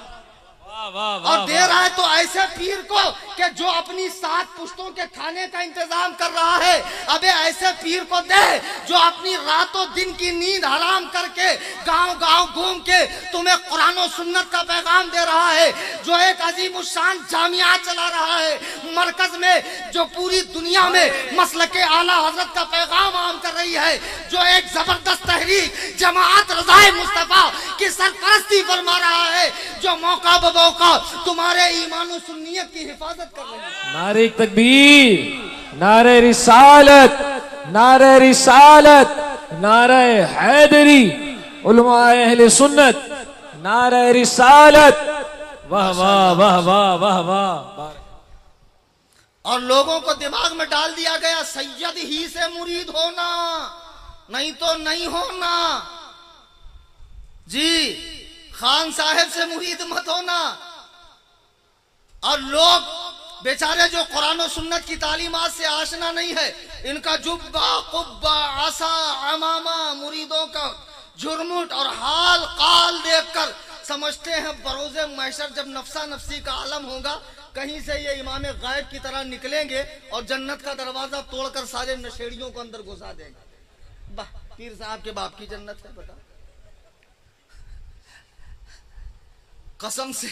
और दे रहा है तो ऐसे पीर को कि जो अपनी 7 पुश्तों के खाने का इंतजाम कर रहा है। अबे ऐसे पीर को दे जो अपनी रातों दिन की नींद हराम करके गांव गांव घूम के तुम्हें कुरान और सुन्नत का पैगाम दे रहा है, जो एक अजीम शान जामिया चला रहा है मरकज में, जो पूरी दुनिया में मसलके आला हजरत का पैगाम आम कर रही है, जो एक जबरदस्त तहरीक जमात रज़ाए मुस्तफा की सरपरस्ती फरमा रहा है, जो मौका ब मौका तुम्हारे ईमान और सुन्नियत की हिफाजत कर रहे हैं। नारे तकबीर, नारे रिसालत, नारे रिसालत, नारे हैदरी, उलमाए अहले सुन्नत, नारे रिसालत। वाह वाह वाह वाह वाह वाह। और लोगों को दिमाग में डाल दिया गया सैयद ही से मुरीद होना, नहीं तो नहीं होना जी, खान साहब से मुरीद मत होना। और लोग बेचारे जो कुरान और सुन्नत की तालीमात से आशना नहीं है, इनका जुब्बा कुब्बा आसा अमामा मुरीदों का जुर्मुट और हाल काल देखकर समझते हैं बरोज़े महशर जब नफ्सा नफ्सी का आलम होगा, कहीं से ये इमाम गायब की तरह निकलेंगे और जन्नत का दरवाजा तोड़कर सारे नशेड़ियों को अंदर घुसा देंगे। वाह, पीर साहब के बाप की जन्नत है, बता। कसम से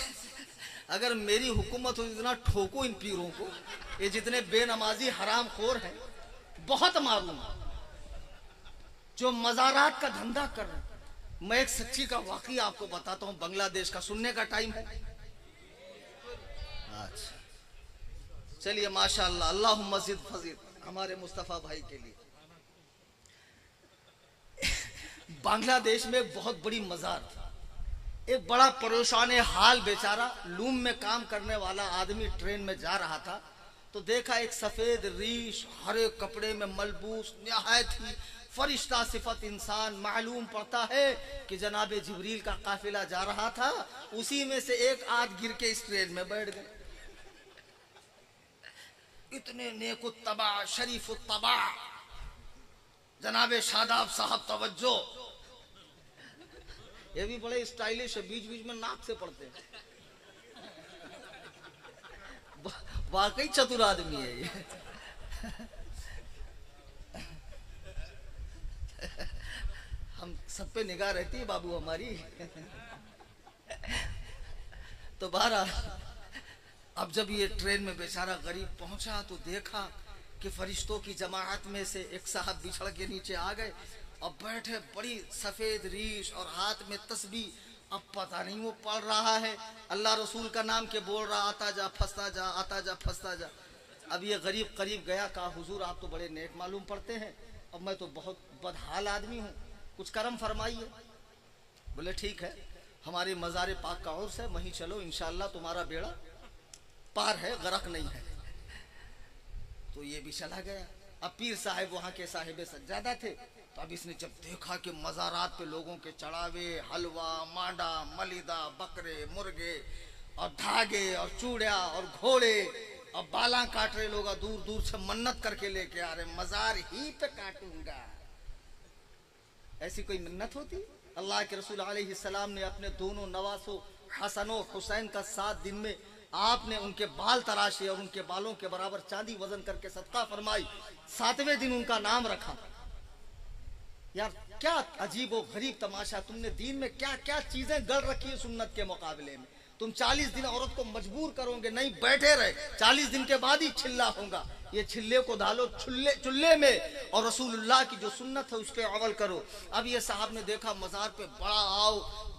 अगर मेरी हुकूमत हो इतना ठोको इन पीरों को, ये जितने बेनमाजी हराम खोर हैं, बहुत मालूम जो मज़ारात का धंधा कर रहे हैं। मैं एक सच्ची का वाकई आपको बताता हूं, बांग्लादेश का। सुनने का टाइम है? अच्छा चलिए, माशाअल्लाह, अल्लाह मस्जिद फजीद हमारे मुस्तफा भाई के लिए। बांग्लादेश में एक बहुत बड़ी मजार थी। एक बड़ा परेशान हाल बेचारा लूम में काम करने वाला आदमी ट्रेन में जा रहा था, तो देखा एक सफेद रीश हरे कपड़े में मलबूस निहायत ही फरिश्ता सिफत इंसान। मालूम पड़ता है कि जनाबे जिब्रील का काफिला जा रहा था, उसी में से एक आध गिर के इस ट्रेन में बैठ गए। इतने नेकुत्तबा शरीफुत्तबा जनाबे शादाब साहब तवज्जो, ये भी बड़े स्टाइलिश है, बीच बीच में नाक से पढ़ते हैं। वाकई चतुर आदमी है ये। हम सब पे निगाह रहती है बाबू हमारी। तो बहरहाल अब जब ये ट्रेन में बेचारा गरीब पहुंचा तो देखा कि फरिश्तों की जमात में से एक साहब बिछड़ के नीचे आ गए और बैठे, बड़ी सफेद रीश और हाथ में तस्बीह। अब पता नहीं वो पढ़ रहा है अल्लाह रसूल का नाम के बोल रहा, आता जा फंसता जा, आता जा फंसता जा। अब ये गरीब करीब गया, कहा हुजूर आप तो बड़े नेक मालूम पड़ते हैं, अब मैं तो बहुत बदहाल आदमी हूँ, कुछ करम फरमाइए। बोले ठीक है, हमारे मज़ार पाक का उर्स है, वहीं चलो, इंशाअल्लाह तुम्हारा बेड़ा पार है, गरक नहीं है। तो ये भी चला गया। अब पीर साहब वहाँ के साहिब सज्जादा थे, तो अब इसने जब देखा कि मज़ारात पे लोगों के चढ़ावे, हलवा, मांडा, मलिदा, बकरे, मुर्गे और धागे और चूड़िया और घोड़े और बाला काट रहे लोग, दूर दूर से मन्नत करके लेके आ रहे, मज़ार ही पे काटूंगा। ऐसी कोई मिन्नत होती? अल्लाह के रसूल अलैहिस्सलाम ने अपने दोनों नवासों हसन और हुसैन का 7 दिन में आपने उनके बाल तराशे और उनके बालों के बराबर चांदी वजन करके सदका फरमाई। 7वें दिन उनका नाम रखा। यार क्या अजीब व गरीब तमाशा, तुमने दीन में क्या क्या चीजें गढ़ रखी है सुन्नत के मुकाबले में। तुम 40 दिन औरत को मजबूर करोगे, नहीं बैठे रहे, 40 दिन के बाद ही छिल्ला होगा। ये छिल्ले को डालो चुल्ले में और रसूलुल्लाह की जो सुन्नत है उस पर अमल करो। अब ये साहब ने देखा मजार पे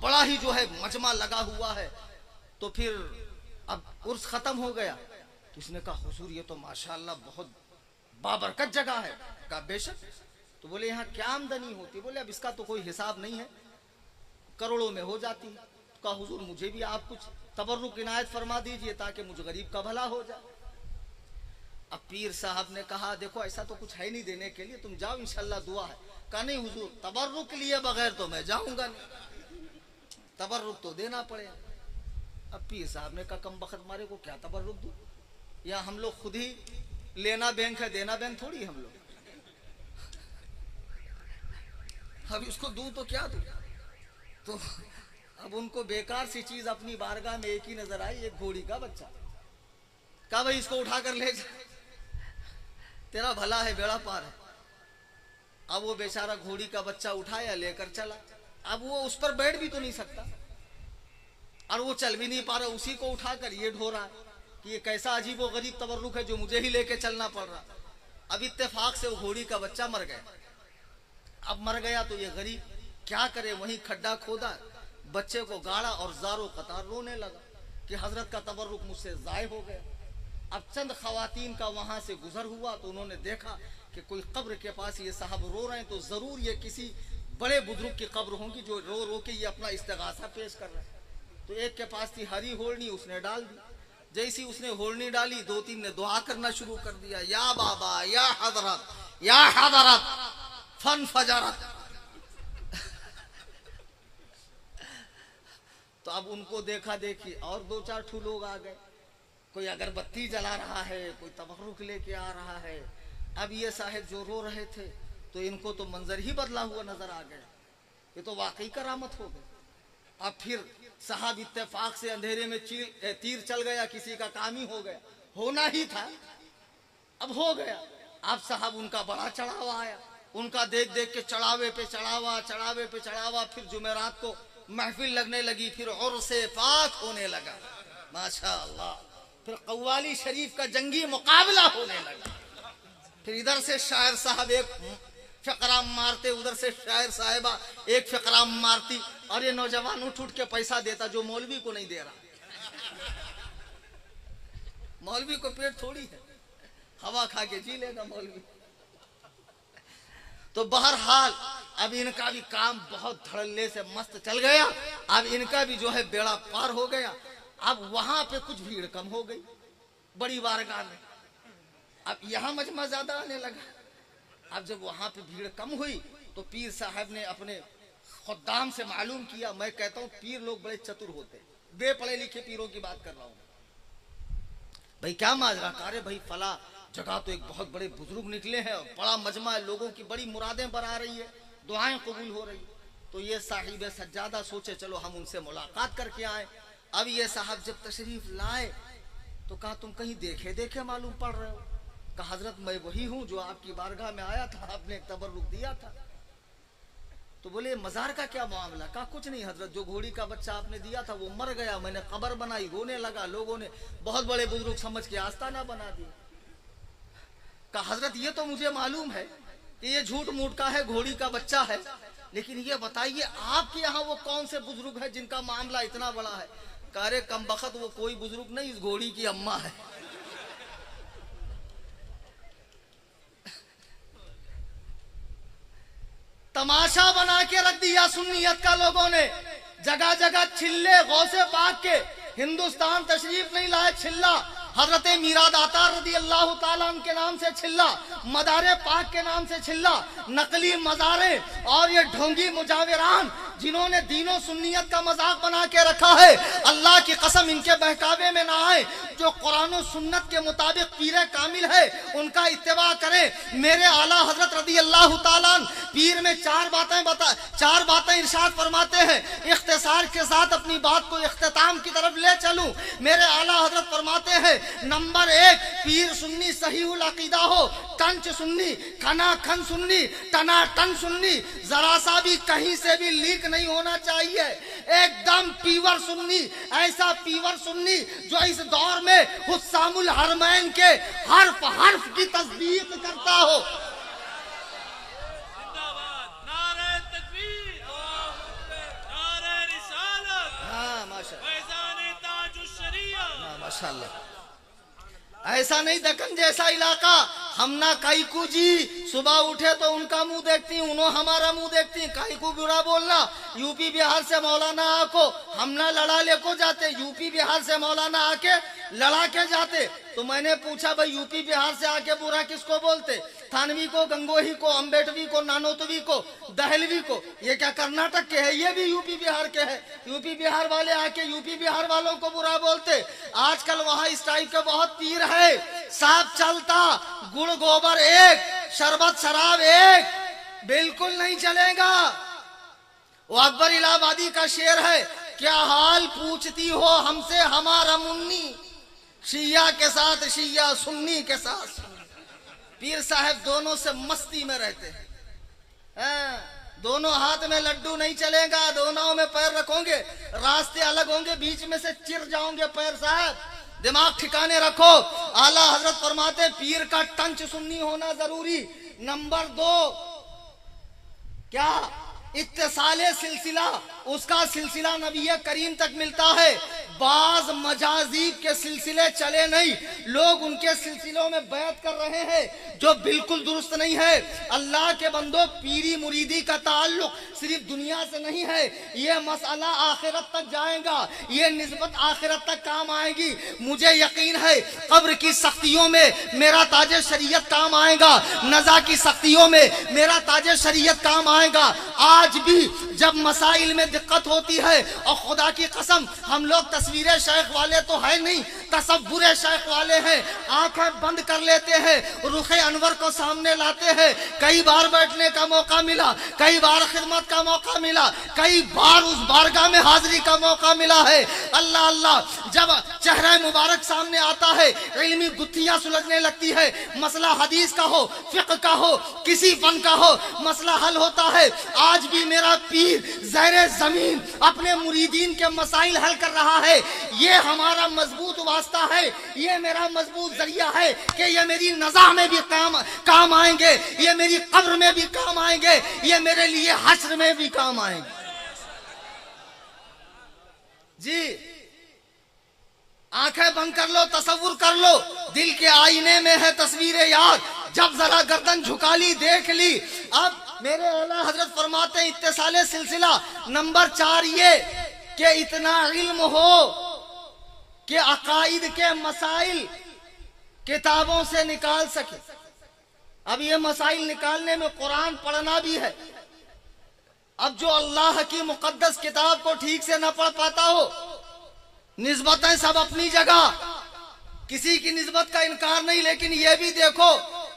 बड़ा ही जो है मजमा लगा हुआ है, तो फिर अब उर्स खत्म हो गया। तो इसने कहा हुजूर ये तो माशाअल्लाह बहुत बाबरकत जगह है। कहा बेशक। तो बोले यहाँ क्या आमदनी होती? बोले अब इसका तो कोई हिसाब नहीं है, करोड़ों में हो जाती है। कहा हुजूर मुझे भी आप कुछ तबर्रुक इनायत फरमा दीजिए ताकि मुझ गरीब का भला हो जाए। अब पीर साहब ने कहा देखो ऐसा तो कुछ है नहीं देने के लिए, तुम जाओ इंशाल्लाह दुआ है। कहा नहीं हुजूर, तबर्रुक के लिए बगैर तो मैं जाऊंगा नहीं, तबर्रुक तो देना पड़ेगा। अब पीर साहब ने कहा कम बखत मारे को क्या तबर्रुक दूं, या हम लोग खुद ही लेना बैंक है देना बैंक थोड़ी हम लोग, अब इसको दूं तो क्या दूं। तो अब उनको बेकार सी चीज अपनी बारगाह में एक ही नजर आई, एक घोड़ी का बच्चा। कहा भाई इसको उठा कर ले जा, तेरा भला है, बेड़ा पार है। अब वो बेचारा घोड़ी का बच्चा उठाया लेकर चला। अब वो उस पर बैठ भी तो नहीं सकता और वो चल भी नहीं पा रहा, उसी को उठाकर ये ढो रहा है कि ये कैसा अजीब व गरीब तबर्रुक है जो मुझे ही लेके चलना पड़ रहा। अब इत्तेफाक से वो घोड़ी का बच्चा मर गया। अब मर गया तो ये गरीब क्या करे, वहीं खड्डा खोदा, बच्चे को गाड़ा और जारो कतार रोने लगा। कि हजरत का तबर्रुक मुझसे ज़ाय हो गया। अब चंद खवातीन का वहां से गुजर हुआ तो उन्होंने देखा कि कोई कब्र के पास ये साहब रो रहे हैं, तो जरूर ये किसी बड़े बुजुर्ग की कब्र होंगी जो रो रो के ये अपना इस्तिगासा पेश कर रहे हैं। तो एक के पास थी हरी होलनी, उसने डाल दी। जैसी उसने होलनी डाली, दो तीन ने दुआ करना शुरू कर दिया, या बाबा या हजरत फन फजरत। तो अब उनको देखा देखी और दो चार ठू लोग आ गए, कोई अगरबत्ती जला रहा है, कोई तबर्रुक लेके आ रहा है। अब ये साहिब जो रो रहे थे तो इनको तो मंजर ही बदला हुआ नजर आ गया, ये तो वाकई करामत हो गई। अब फिर साहब इत्तेफाक से अंधेरे में तीर चल गया, किसी का काम ही हो गया, होना ही था, अब हो गया। अब साहब उनका बड़ा चढ़ावा आया, उनका देख देख के चढ़ावे पे चढ़ावा। फिर जुमेरात को महफिल लगने लगी, फिर उर्से पाक होने लगा, माशाअल्लाह। फिर कव्वाली शरीफ का जंगी मुकाबला होने लगा। फिर इधर से शायर साहब एक फकरा मारते, उधर से शायर साहिबा एक फकरा मारती, और ये नौजवान उठ के पैसा देता जो मौलवी को नहीं दे रहा। मौलवी को पेट थोड़ी है, हवा खा के जी लेगा मौलवी। तो बहरहाल अब इनका भी काम बहुत धड़ल्ले से मस्त चल गया। अब इनका भी जो है बेड़ा पार हो गया। अब वहां पे कुछ भीड़ कम हो गई बड़ी बारगाह में, अब यहाँ मजमा ज्यादा आने लगा। अब जब वहां पे भीड़ कम हुई तो पीर साहब ने अपने खुद्दाम से मालूम किया। मैं कहता हूँ पीर लोग बड़े चतुर होते, बेपढ़े लिखे पीरों की बात कर रहा हूँ। भाई क्या माजरा कारे, भाई फला जगह तो एक बहुत बड़े बुजुर्ग निकले हैं, बड़ा मजमा है, लोगों की बड़ी मुरादें बरा रही है, दुआएं कबूल हो रही। तो ये साहिब सज्जादा सोचे चलो हम उनसे मुलाकात करके आए। अब ये साहब जब तशरीफ लाए तो कहा तुम कहीं देखे देखे मालूम पड़ रहे हो। कहा हजरत मैं वही हूँ जो आपकी बारगाह में आया था, आपने तबर्रुक दिया था। तो बोले मजार का क्या मामला? कहा कुछ नहीं हजरत, जो घोड़ी का बच्चा आपने दिया था वो मर गया, मैंने कब्र बनाई, रोने लगा, लोगों ने बहुत बड़े बुजुर्ग समझ के आस्ताना बना दिया। कहा हजरत ये तो मुझे मालूम है कि ये झूठ मूठ का है, घोड़ी का बच्चा है, लेकिन ये बताइए आपके यहाँ वो कौन से बुजुर्ग है जिनका मामला इतना बड़ा है? कह रे कम बखत वो कोई बुजुर्ग नहीं, इस घोड़ी की अम्मा है। तमाशा बना के रख दिया सुन्नियत का लोगों ने, जगह जगह छिल्ले गौसे पाक के, हिंदुस्तान तशरीफ नहीं लाए छिल्ला, हजरत मीरा दाता रदी अल्लाह ताला के नाम से छिल्ला, मदारे पाक के नाम से छिल्ला, नकली मजारे और ये ढोंगी मुजाविरान जिन्होंने दीनों सुन्नियत का मजाक बना के रखा है, अल्लाह की कसम इनके बहकावे में ना आए। जो कुरान और सुन्नत के मुताबिक पीर कामिल है उनका इत्तिबा करें। मेरे आला हजरत रदी अल्लाह ताला पीर में चार बातें इरशाद फरमाते हैं। इख्तिसार के साथ अपनी बात को इख्तिताम की तरफ ले चलूं। मेरे आला हजरत फरमाते हैं नंबर 1, पीर सुन्नी सहीहुल अकीदा हो, टंच सुन्नी, खना खन सुन्नी, टना टन सुन्नी, जरा सा भी कहीं से भी लीक नहीं होना चाहिए, एकदम पीवर सुन्नी, ऐसा पीवर सुन्नी जो इस दौर में हुस्सामुल हरमैन के हर्फ हर्फ की तस्दीक करता हो। नारे तकबीर, नारे रिसालत, हाँ माशाअल्लाह, फैज़ान ताजुश शरिया, माशाअल्लाह। ऐसा नहीं दक्कन जैसा इलाका, हम ना काईकू जी सुबह उठे तो उनका मुंह देखती, उन्हों हमारा मुंह देखती, काईकू बुरा बोलना। यूपी बिहार से मौलाना आको हम ना लड़ा ले को जाते, यूपी बिहार से मौलाना आके लड़ा के जाते। तो मैंने पूछा भाई यूपी बिहार से आके बुरा किसको बोलते? थानवी को, गंगोही को, अम्बेडवी को, नानोतवी को, दहलवी को। ये क्या कर्नाटक के है? ये भी यूपी बिहार के है। यूपी बिहार वाले आके यूपी बिहार वालों को बुरा बोलते। आजकल वहां इस टाइप के बहुत पीर है, साफ चलता, गुड़ गोबर एक, शरबत शराब एक, बिल्कुल नहीं चलेगा। वो अकबर इलाहाबादी का शेर है, क्या हाल पूछती हो हमसे हमारा मुन्नी, शिया के साथ शिया, सुन्नी के साथ सुन्नी। पीर साहब दोनों से मस्ती में रहते हैं, दोनों हाथ में लड्डू नहीं चलेगा, दोनों में पैर रखोगे रास्ते अलग होंगे, बीच में से चिर जाओगे पैर। साहब दिमाग ठिकाने रखो। आला हजरत फरमाते पीर का टंच सुन्नी होना जरूरी। नंबर 2, क्या इत्तिसाले सिलसिला, उसका सिलसिला नबी करीम तक मिलता है। बाज मजाजीब के सिलसिले चले नहीं, लोग उनके सिलसिलों में बैत कर रहे हैं जो बिल्कुल दुरुस्त नहीं है। अल्लाह के बंदो, पीरी मुरीदी का ताल्लुक सिर्फ दुनिया से नहीं है, ये मसला आखिरत तक जाएगा, ये निस्बत आखिरत तक काम आएगी। मुझे यकीन है कब्र की सख्तियों में मेरा ताजे शरीयत काम आएगा, नज़ा की सख्तियों में मेरा ताजे शरीयत काम आएगा। आज भी जब मसाइल में दिक्कत होती है, और खुदा की कसम हम लोग तस्वीरें शेख वाले तो है नहीं, तसव्वुरे शेख वाले हैं, आंखें बंद कर लेते हैं, रुखे अनवर को सामने लाते हैं। कई बार बैठने का मौका मिला, कई बार खिदमत का मौका मिला, कई बार उस बारगाह में हाजिरी का मौका मिला है। अल्लाह अल्लाह, जब चेहरा मुबारक सामने आता है, इल्मी गुत्थियां सुलझने लगती है, मसला हदीस का हो, फिक्र का हो, किसी फन का हो, मसला हल होता है। आज भी मेरा पीर ज़हरे जमीन अपने मुरीदीन के मसाइल हल कर रहा है। ये हमारा मजबूत वास्ता है, ये मेरा मजबूत जरिया है कि ये मेरी नज़ा में भी काम आएंगे, ये मेरी कब्र में भी काम आएंगे, ये मेरे लिए हश्र में भी काम आएंगे। जी, आंखें बंद कर लो, तसव्वुर कर लो, दिल के आईने में है तस्वीरें यार, जब जरा गर्दन झुका ली, देख ली। अब मेरे आला हजरत फरमाते हैं इत्तिसाले सिलसिला नंबर 4 ये कि इतना इल्म हो कि अकाइद के मसाइल किताबों से निकाल सके। अब ये मसाइल निकालने में कुरान पढ़ना भी है। अब जो अल्लाह की मुकद्दस किताब को ठीक से न पढ़ पाता हो, निस्बतें सब अपनी जगह, किसी की निस्बत का इनकार नहीं, लेकिन यह भी देखो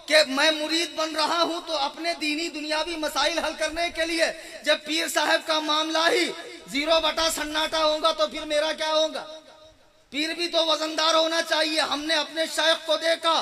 कि मैं मुरीद बन रहा हूं तो अपने दीनी दुनियावी मसाइल हल करने के लिए जब पीर साहब का मामला ही 0 सन्नाटा होगा तो फिर मेरा क्या होगा? पीर भी तो वजनदार होना चाहिए। हमने अपने शेख को देखा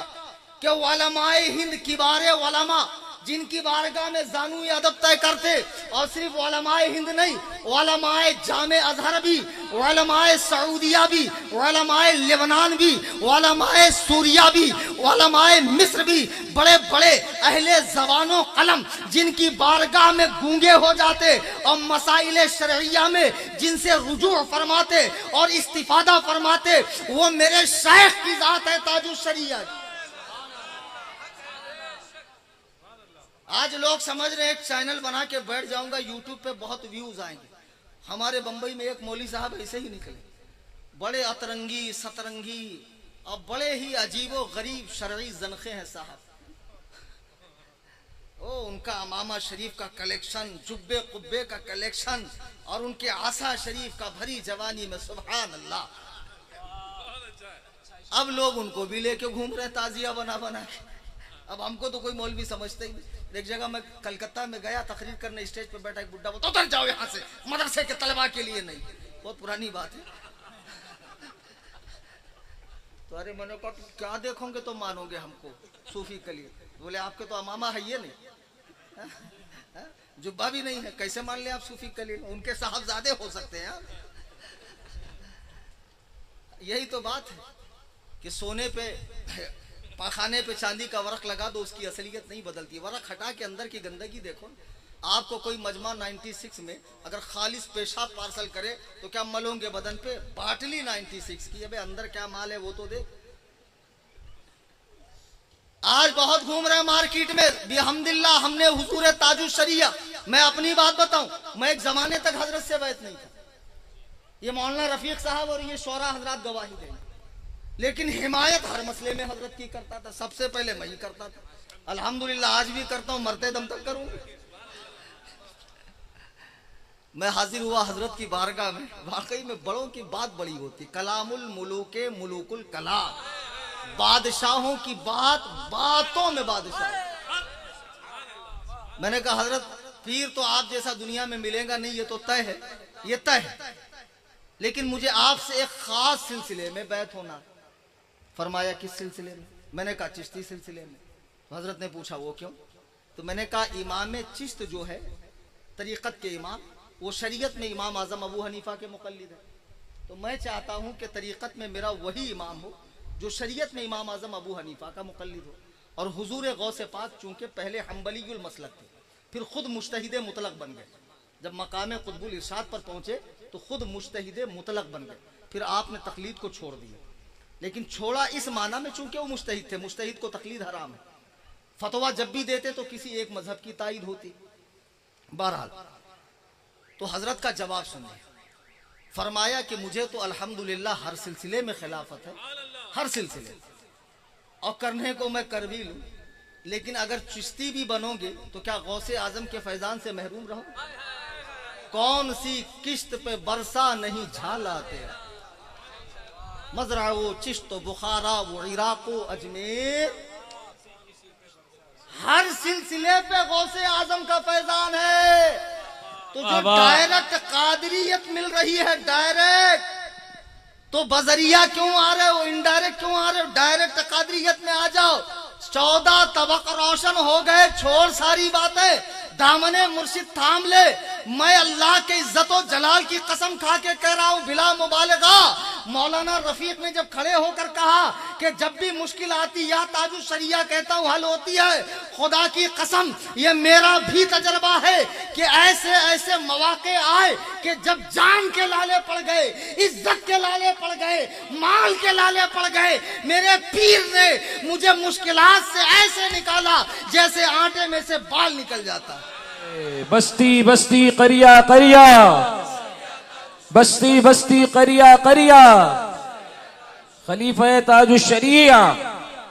कि उलमाए हिंद किबारे उलमा, जिनकी बारगाह में जानू अदब तय करते, और सिर्फ उलमाए हिंद नहीं, उलमाए जामे अजहर भी, उलमाए सऊदिया भी, उलमाए लेबनान भी, उलमाए सूरिया भी, उलमाए मिस्र भी, बड़े बड़े अहले जबानो कलम जिनकी बारगाह में गूंगे हो जाते और मसाइल शरइया में जिनसे रुजू फरमाते और इस्तिफादा फरमाते, वो मेरे शेख की जात है ताजुश शरिया। आज लोग समझ रहे हैं एक चैनल बना के बैठ जाऊंगा, यूट्यूब पे बहुत व्यूज आएंगे। हमारे बंबई में एक मौली साहब ऐसे ही निकले, बड़े अतरंगी सतरंगी और बड़े ही अजीबो गरीब शरई जनखे हैं साहब। ओ उनका अमामा शरीफ का कलेक्शन, जुब्बे कुब्बे का कलेक्शन, और उनके आसा शरीफ का भरी जवानी में सुभान अल्लाह। अब लोग उनको भी लेके घूम रहे ताजिया बना बना के। अब हमको तो कोई मौलवी समझते ही नहीं। एक जगह मैं कलकत्ता में गया तकरीर करने, स्टेज पे बैठा एक बुड्ढा, वो तो उतर जाओ यहाँ से, मदरसे के तलबा के लिए नहीं। बहुत पुरानी बात है। तो अरे मैंने कहा क्या देखोगे तो मानोगे हमको सूफी के लिए? बोले आपके तो अमामा है ये नहीं, जुब्बा भी नहीं है, कैसे मान ले आप सूफी के लिए? उनके साहबजादे हो सकते हैं। यही तो बात है कि सोने पे पाखाने पे चांदी का वरक लगा दो, उसकी असलियत नहीं बदलती। वरक हटा के अंदर की गंदगी देखो। आपको कोई मजमा 96 में अगर खालिस पेशाब पार्सल करे तो क्या मलोगे बदन पे? बाटली 96 की, अबे अंदर क्या माल है वो तो दे। आज बहुत घूम रहे मार्केट में, बिहम्दिल्लाह हमने हुजूर ताजुश शरिया, मैं अपनी बात बताऊं, मैं एक जमाने तक हजरत से बैत नहीं था। ये मौलाना रफीक साहब और ये शोरा हजरात गवाही देंगे, लेकिन हिमायत हर मसले में हजरत की करता था। सबसे पहले मैं ही करता था, अल्हम्दुलिल्लाह आज भी करता हूं, मरते दम तक करूंगा। मैं हाजिर हुआ हजरत की बारगाह में, वाकई में बड़ों की बात बड़ी होती। कलामुल मुलूके मुलूकुल कलाम, बादशाहों की बात बातों में बादशाह। मैंने कहा हजरत पीर तो आप जैसा दुनिया में मिलेगा नहीं, ये तो तय है, ये तय है, लेकिन मुझे आपसे एक खास सिलसिले में बैत होना। फरमाया किस सिलसिले में? मैंने कहा चिश्ती सिलसिले में। तो हजरत ने पूछा वो क्यों? तो मैंने कहा इमाम चिश्त जो है, तरीक़त के इमाम, वो शरीयत में इमाम आज़म अबू हनीफा के मुक़ल्लिद है। तो मैं चाहता हूँ कि तरीक़त में मेरा वही इमाम हो जो शरीयत में इमाम आज़म अबू हनीफा का मुक़ल्लिद हो। और हुजूर गौसे पाक चूँकि पहले हम्बलीयुल मसलक थे, फिर खुद मुज्तहिद मुतलक बन गए। जब मकाम कुतुबुल इरशाद पर पहुँचे तो खुद मुज्तहिद मुतलक बन गए। फिर आपने तकलीद को छोड़ दिया, लेकिन छोड़ा इस माना में चूंकि वो मुज्तहिद थे, मुज्तहिद को तकलीद हराम है। फतवा जब भी देते तो किसी एक मजहब की तायद होती। बहरहाल तो हजरत का जवाब सुनिए। फरमाया कि मुझे तो अल्हम्दुलिल्लाह हर सिलसिले में खिलाफत है, हर सिलसिले, और करने को मैं कर भी लूं, लेकिन अगर चिश्ती भी बनोगे तो क्या गौसे आजम के फैजान से महरूम रहो? कौन सी किश्त पे बरसा नहीं झाला तेरा, मजरा वो चिश्त बुखारा वो इराको अजमेर, हर सिलसिले पे गौसे आजम का फैजान है। तो जो डायरेक्ट कादरियत मिल रही है, डायरेक्ट, तो बजरिया क्यों आ रहे हो, इनडायरेक्ट क्यों आ रहे हो? डायरेक्ट कादरियत में आ जाओ। 14 तबक रोशन हो गए, छोड़ सारी बातें, दामने मुर्शिद थाम ले। मैं अल्लाह के इज्जत और जलाल की कसम खा के कह रहा हूं बिला मुबालगा, मौलाना रफीक ने जब खड़े होकर कहा कि जब भी मुश्किल आती या ताजु शरिया कहता हूं हल होती है, खुदा की कसम ये मेरा भी तजर्बा है कि ऐसे ऐसे मौके आए कि जब जान के लाले पड़ गए, इज्जत के लाले पड़ गए, माल के लाले पड़ गए, मेरे पीर ने मुझे मुश्किलात से ऐसे निकाला जैसे आटे में से बाल निकल जाता। बस्ती बस्ती करिया करिया, बस्ती बस्ती करिया करिया, खलीफा ताजुश शरिया,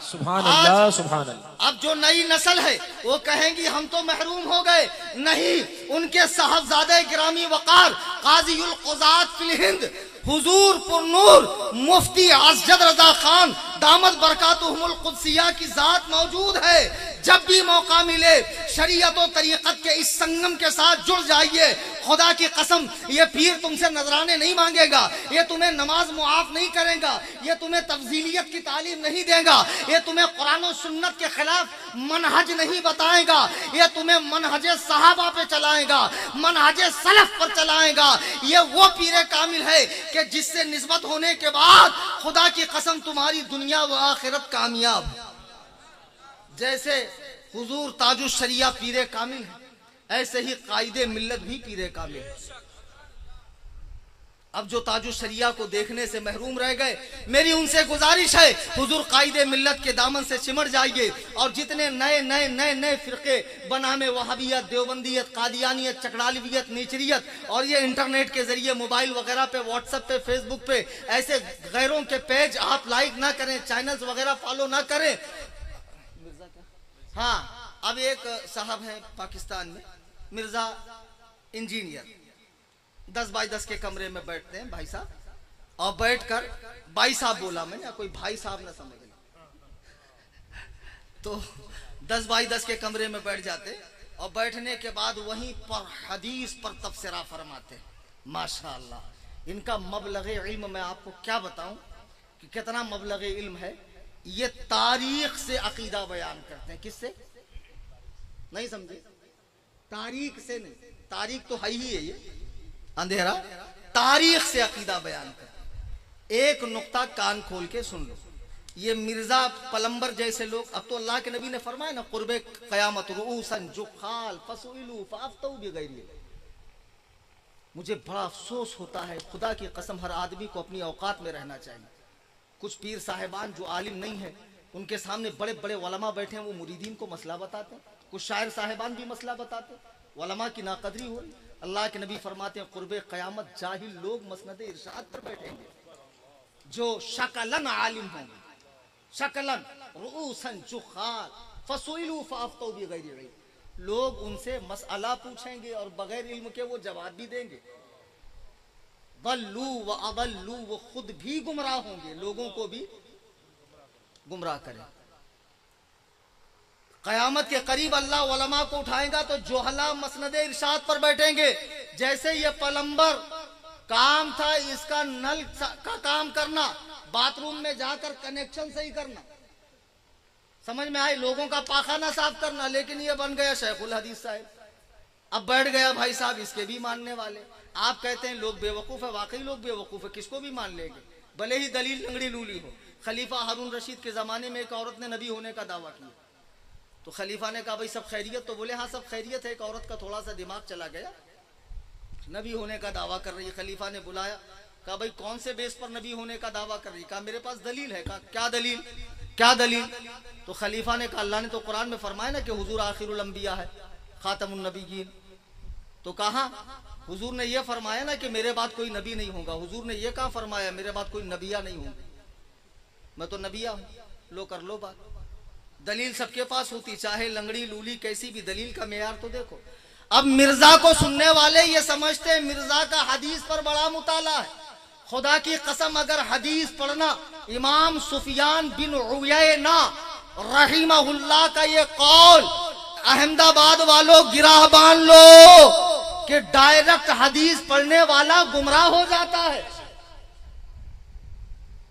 सुभान अल्लाह सुभान अल्लाह। अब जो नई नस्ल है वो कहेंगी हम तो महरूम हो गए, नहीं, उनके साहबजादे गिरामी वकार काज़ीउल क़ुज़ात फिल हिंद हुजूर पुरनूर मुफ्ती असजद रजा खान दामद बरकातुहुमुल कुद्सिया की जात मौजूद है। जब भी मौका मिले शरीयत और तरीक़त के इस संगम के साथ जुड़ जाइए। खुदा की कसम ये पीर तुमसे नजराने नहीं मांगेगा, ये तुम्हें नमाज मुआफ नहीं करेगा, ये तुम्हें तफजीलियत की तालीम नहीं देगा, ये तुम्हें कुरान और सुन्नत के खिलाफ मनहज नहीं बताएगा, ये तुम्हें मनहज सहाबा पे चलाएगा, मनहज सलफ पर चलाएगा। ये वो पीर कामिल है कि जिससे निस्बत होने के बाद खुदा की कसम तुम्हारी दुनिया व आखिरत कामयाब। जैसे हुजूर ताजुश शरिया पीर कामिल है, ऐसे ही कायदे मिल्लत भी पीर कामिल है। अब जो ताजुश शरिया को देखने से महरूम रह गए, मेरी उनसे गुजारिश है हुजूर कायदे मिल्लत के दामन से सिमट जाइए और जितने नए नए नए नए फिरके बनामे वहाबियत, देवबंदियत, कादियानियत, चकड़ालवियत, नीचरियत और ये इंटरनेट के जरिए मोबाइल वगैरह पे, व्हाट्सएप पे, फेसबुक पे ऐसे गैरों के पेज आप लाइक ना करें, चैनल्स वगैरह फॉलो ना करें। हाँ, अब एक साहब हैं पाकिस्तान में, मिर्जा इंजीनियर, 10 बाई 10 के कमरे में बैठते हैं भाई साहब, और बैठकर भाई साहब बोला मैंने, कोई भाई साहब ना समझ लें, तो 10 बाई 10 के कमरे में बैठ जाते और बैठने के बाद वहीं पर हदीस पर तबसरा फरमाते। माशाअल्लाह, इनका मबलग इल्म मैं आपको क्या बताऊं कि कितना मबलग इल्म है। ये तारीख से अकीदा बयान करते हैं। किससे? नहीं समझे? तारीख से नहीं, तारीख तो है ही है ये अंधेरा, तारीख से अकीदा बयान कर। एक नुक्ता कान खोल के सुन लो, ये मिर्जा पलंबर जैसे लोग, अब तो अल्लाह के नबी ने फरमाया ना, कुर्बे क़यामत रुऊसन जुखाल फसुइलू फाफ्तू बिगैरी। मुझे बड़ा अफसोस होता है, खुदा की कसम हर आदमी को अपनी औकात में रहना चाहिए। कुछ पीर साहिबान जो आलिम नहीं है, उनके सामने बड़े बड़े उलमा बैठे हैं, वो मुरीदीन को मसला बताते हैं। कुछ शायर साहिबान भी मसला बताते हैं, उलमा की नाकदरी हो रही। अल्लाह के नबी फरमाते हैं कुर्बे क़यामत जाहिल लोग मसनद इरशाद पर बैठेंगे, जो शकलन आलिम होंगे, शकलन रुऊसन जुखाल फसुइलू फाफ्तू बिगैरि इल्म। लोग उनसे मसला पूछेंगे और बगैर इल्म के वो जवाब भी देंगे। दल्लू व अदल्लू, वो खुद भी गुमराह होंगे, लोगों को भी गुमराह करें। कयामत के करीब अल्लाह उलमा को उठाएगा तो जोहला मसनद इरशाद पर बैठेंगे। जैसे ये पलंबर काम था इसका नल का काम करना, बाथरूम में जाकर कनेक्शन सही करना, समझ में आए, लोगों का पाखाना साफ करना, लेकिन ये बन गया शेखुल हदीस साहब। अब बैठ गया भाई साहब इसके भी मानने वाले। आप कहते हैं लोग बेवकूफ है, वाकई लोग बेवकूफ है, किसको भी मान लेंगे भले ही दलील लंगड़ी लूली हो। खलीफा हारून रशीद के जमाने में एक औरत ने नबी होने का दावा किया, तो खलीफा ने कहा भाई सब खैरियत? तो बोले हाँ सब खैरियत है, एक औरत का थोड़ा सा दिमाग चला गया, नबी होने का दावा कर रही है। खलीफा ने बुलाया, कहा भाई कौन से बेस पर नबी होने का दावा कर रही? कहा मेरे पास दलील है। कहा क्या दलील, क्या दलील? तो खलीफा ने कहा अल्लाह ने तो कुरान में फरमाया ना कि हुजूर आखिरुल अंबिया है, खातमुन नबीयीन। तो कहा हुजूर ने यह फरमाया ना कि मेरे बाद कोई नबी नहीं होगा। हुजूर ने यह कहा फरमाया मेरे बाद कोई नबिया नहीं होगा, मैं तो नबिया हूं। लो कर लो बात। दलील सबके पास होती, चाहे लंगड़ी लूली कैसी भी, दलील का मेयार तो देखो। अब मिर्जा को सुनने वाले ये समझते हैं मिर्जा का हदीस पर बड़ा मुताला है। खुदा की कसम अगर हदीस पढ़ना, इमाम सुफियान बिन उयैना रहिमहुल्लाह का ये कौल, अहमदाबाद वालों गिराह बांध लो कि डायरेक्ट हदीस पढ़ने वाला गुमराह हो जाता है।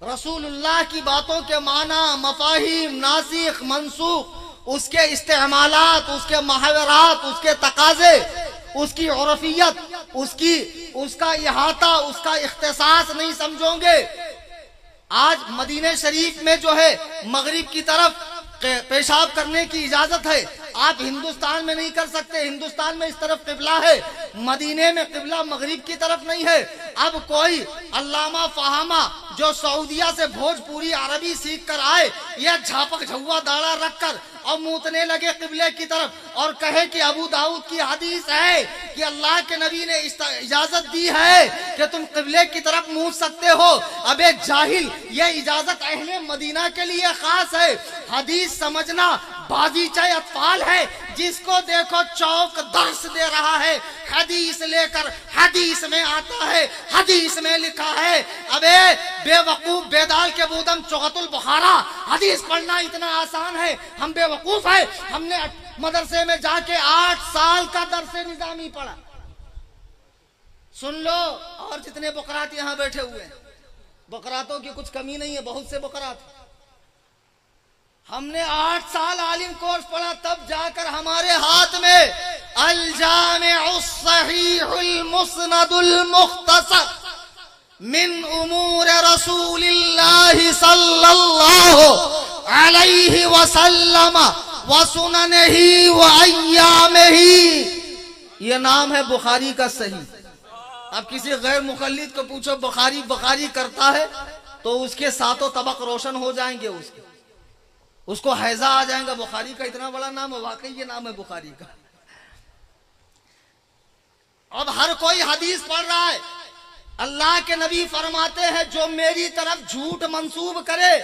रसूलुल्लाह की बातों के माना, मफाहिम, नासिख, मनसूख, उसके इस्तेमालात, उसके मुहावरात, उसके तकाजे, उसकी उर्फियत, उसका इहाता, उसका इख्तिसास नहीं समझोगे। आज मदीने शरीफ में जो है मगरिब की तरफ पेशाब करने की इजाजत है, आप हिंदुस्तान में नहीं कर सकते। हिंदुस्तान में इस तरफ किबला है, मदीने में किबला मगरिब की तरफ नहीं है। अब कोई अल्लामा फहामा जो सऊदिया से भोजपुरी अरबी सीख कर आए, यह झापक झुआ दाढ़ा रखकर और मूतने लगे किबले की तरफ और कहे कि अबू दाऊद की हदीस है कि अल्लाह के नबी ने इजाजत दी है कि तुम किबले की तरफ मूत सकते हो। अबे जाहिल, यह इजाजत अहले मदीना के लिए खास है। हदीस समझना बाजीचा अतफाल है, जिसको देखो चौक दर्स दे रहा है, हदीस लेकर हदीस में आता है, हदीस में लिखा है। अबे बेवकूफ बेदाल के बूदम चौकतुल बुखारा, हदीस पढ़ना इतना आसान है? हम बेवकूफ है? हमने मदरसे में जाके 8 साल का दर्से निजामी पढ़ा। सुन लो, और जितने बुकरात यहाँ बैठे हुए हैं, बुकरातों की कुछ कमी नहीं है, बहुत से बुकरात। हमने 8 साल आलिम कोर्स पढ़ा, तब जाकर हमारे हाथ में अल जामिउस सहीहुल मुस्नदुल मुख्तसर मिन उमूर रसूलिल्लाह सल्लल्लाहु अलैहि वसल्लम व सुननिही व अय्यामिही, ये नाम है बुखारी का सही। अब किसी गैर मुकल्लिद को पूछो बुखारी बुखारी करता है तो उसके सातों तबक रोशन हो जाएंगे, उसको हैजा आ जाएगा। बुखारी का इतना बड़ा नाम है, वाकई ये नाम है बुखारी का। अब हर कोई हदीस पढ़ रहा है। अल्लाह के नबी फरमाते हैं जो मेरी तरफ झूठ मंसूब करे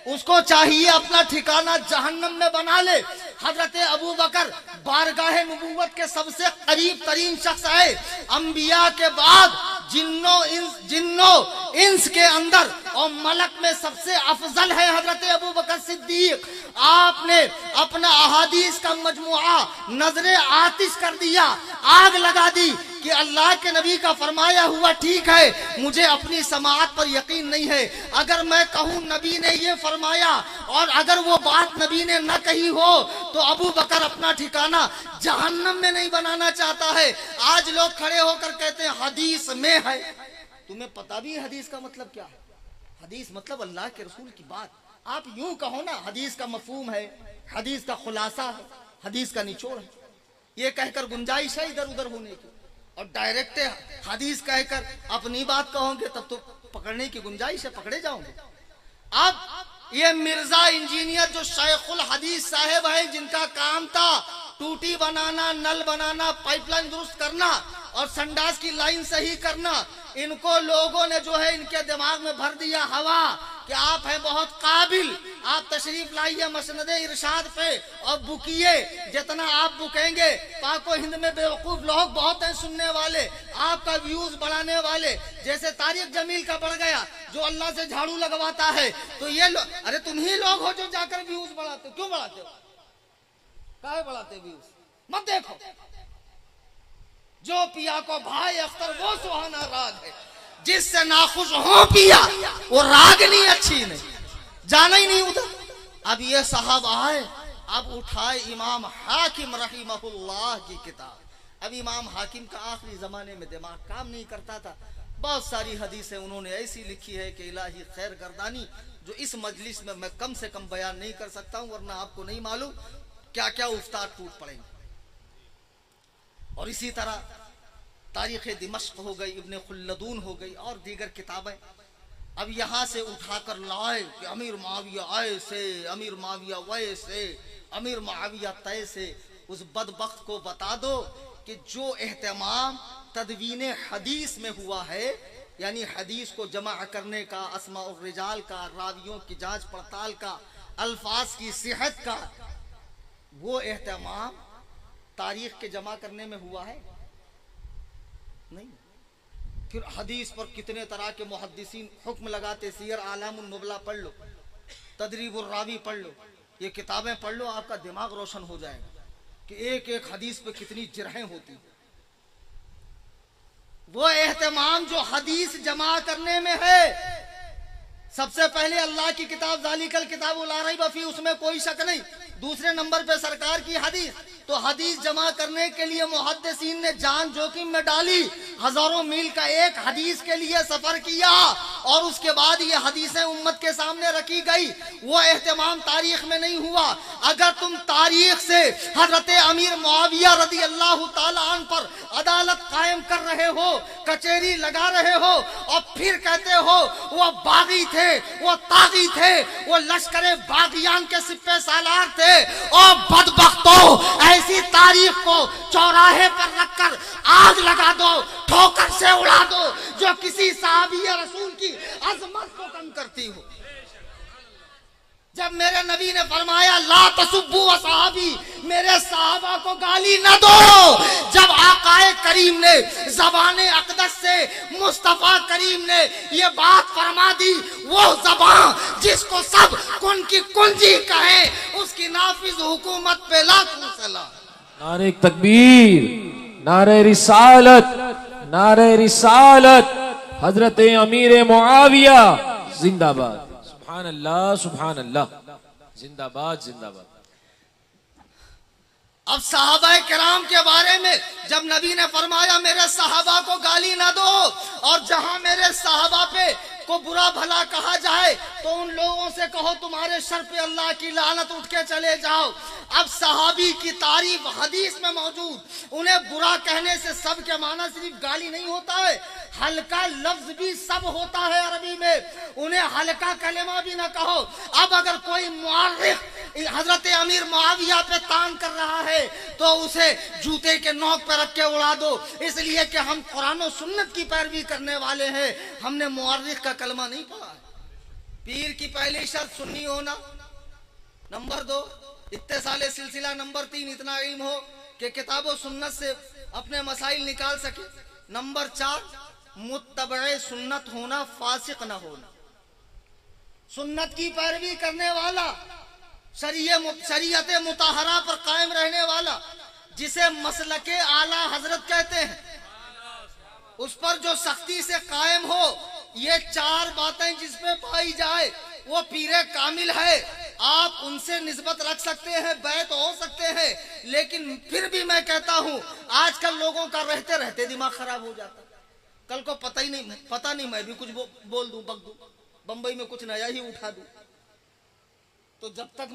उसको चाहिए अपना ठिकाना जहन्नम में बना ले। हजरत अबू बकर बारगाह नबूवत के सबसे करीब तरीन शख्स है। अंबिया के बाद जिन्नो इंस के अंदर और मलक में सबसे अफजल है हजरत अबू बकर सिद्दीक। आपने अपना अहादीस का मजमुआ नजरे आतिश कर दिया, आग लगा दी कि अल्लाह के नबी का फरमाया हुआ ठीक है, मुझे अपनी समाअत पर यकीन नहीं है। अगर मैं कहूँ नबी ने ये फरमाया और अगर वो बात नबी ने न कही हो तो अबू बकर अपना ठिकाना जहन्नम में नहीं बनाना चाहता है। आज लोग खड़े होकर कहते हैं हदीस में है। तुम्हें पता भी हदीस का मतलब क्या है? हदीस मतलब अल्लाह के रसूल की बात। आप यूं कहो ना, हदीस का मफहूम है, हदीस का खुलासा है, हदीस का निचोड़ है। ये कहकर गुंजाइश है इधर उधर होने की, और डायरेक्ट हदीस कहकर अपनी बात कहोगे तब तो पकड़ने की गुंजाइश है, पकड़े जाओगे। अब ये मिर्जा इंजीनियर जो शेखुल हदीस साहब है, जिनका काम था टूटी बनाना, नल बनाना, पाइपलाइन दुरुस्त करना और संडास की लाइन सही करना, इनको लोगों ने जो है इनके दिमाग में भर दिया हवा कि आप हैं बहुत काबिल, आप तशरीफ लाइए मसनदे इरशाद पे और बुकिए। जितना आप बुकेंगे, पाको हिंद में बेवकूफ लोग बहुत हैं सुनने वाले, आपका व्यूज बढ़ाने वाले। जैसे तारिक जमील का बढ़ गया जो अल्लाह से झाड़ू लगवाता है, तो ये अरे तुम ही लोग हो जो जाकर व्यूज बढ़ाते। क्यों बढ़ाते हो? काहे बढ़ाते व्यूज? मत देखो। जो पिया को भाई अख्तर वो सुहाना राग है, जिससे नाखुश हो पिया वो रागनी अच्छी नहीं, जाना ही नहीं उधर। अब ये साहब आए, अब उठाए इमाम हाकिम रहीमहुल्लाह की किताब। अब इमाम हाकिम का आखिरी जमाने में दिमाग काम नहीं करता था। बहुत सारी हदीसें उन्होंने ऐसी लिखी है कि इलाही खैर गर्दानी, जो इस मजलिस में मैं कम से कम बयान नहीं कर सकता हूं, वरना आपको नहीं मालूम क्या क्या उफ्तार टूट पड़ेंगे। और इसी तरह तारीख़ दिमश्क हो गई, इब्न खुल्लदून हो गई और दीगर किताबें। अब यहाँ से उठाकर लाए कि अमीर मुआविया ऐसे, अमीर मुआविया वैसे, अमीर मुआविया तैसे। उस बदबख्त को बता दो कि जो एहतमाम तदवीन हदीस में हुआ है, यानी हदीस को जमा करने का, अस्मा और रिजाल का, रावियों की जांच पड़ताल का, अल्फाज की सेहत का, वो एहतमाम तारीख के जमा करने में हुआ है नहीं। फिर हदीस पर कितने तरह के मुहद्दिसीन हुक्म लगाते। सियर आलामुन नुबला पढ़ लो, तदरीबुर रावी पढ़ लो, ये किताबें पढ़ लो, आपका दिमाग रोशन हो जाएगा कि एक एक हदीस पे कितनी जरहें होती। वो एहतमाम जो हदीस जमा करने में है, सबसे पहले अल्लाह की किताब ज़ालिकल किताबु ला रैब फीह, उसमें कोई शक नहीं। दूसरे नंबर पे सरकार की हदीस। तो हदीस जमा करने के लिए मुहद्दिसीन ने जान जोखिम में डाली, हजारों मील का एक हदीस के लिए सफर किया और उसके बाद ये हदीसें उम्मत के सामने रखी गई। वो एहतमाम तारीख में नहीं हुआ। अगर तुम तारीख से हजरत अमीर मुआविया रदी अल्लाह ताला अन्हु पर अदालत कायम कर रहे हो, कचहरी लगा रहे हो और फिर कहते हो वो बागी थे, वो तागी थे, वो लश्करे बागियान के सिप्पे सालार थे, और बदबख्तों ऐसी तारीख को चौराहे पर रखकर आग लगा दो, ठोकर से उड़ा दो, जो किसी साहबी रसूल की अजमत को कम करती हो। जब मेरे नबी ने फरमाया ला तसुब्बु असहाबी, मेरे सहाबा को गाली न दो, जब आकाए करीम ने ज़बाने अक़दस से मुस्तफ़ा करीम ने ये बात फरमा दी, वो ज़बान जिसको सब कुन की कुंजी कहे, उसकी नाफिज हुकूमत पे लाखों सलाम। नारे तकबीर, नारे रिसालत, नारे रिसालत, हजरत अमीर मुआविया जिंदाबाद। सुभान अल्लाह, सुभान अल्लाह, जिंदाबाद जिंदाबाद। अब सहाबा किराम के बारे में जब नबी ने फरमाया मेरे सहाबा को गाली ना दो, और जहां मेरे सहाबा पे को बुरा भला कहा जाए तो उन लोगों से कहो तुम्हारे सर पे अल्लाह की लानत, उठ के चले जाओ। अब सहाबी की तारीफ हदीस में मौजूद, उन्हें बुरा कहने से सब के माना सिर्फ गाली नहीं होता है, हल्का लफ्ज भी सब होता है अरबी में, उन्हें हल्का कलेमा भी ना कहो। अब अगर कोई मुआर्रिख हजरत अमीर मुआविया पे तान कर रहा है तो उसे जूते के नोक पे रख के उड़ा दो, इसलिए कि हम कुरान और सुन्नत की पैरवी करने वाले हैं, हमने मुआर्रिख का कलमा नहीं पढ़ा है। पीर की पहली शर्त सुन्नी होना, नंबर 2 इत्तिसाले सिलसिला, नंबर 3 इतना इल्म हो कि किताब और सुन्नत से अपने मसाइल निकाल सके, नंबर 4 मुत्तबए सुन्नत होना, फासिक न होना, सुन्नत की पैरवी करने वाला, शरीयत मुताहरा पर कायम रहने वाला, जिसे मसलके आला हजरत कहते हैं, उस पर जो सख्ती से कायम हो। ये 4 बातें जिसमें पाई जाए वो पीरे कामिल है। आप उनसे निस्बत रख सकते हैं, बैत हो सकते हैं, लेकिन फिर भी मैं कहता हूं आजकल लोगों का रहते रहते दिमाग खराब हो जाता, कल को पता नहीं मैं भी कुछ बोल दूं, बक दूं, बंबई में कुछ नया ही उठा दूं। तो जब तक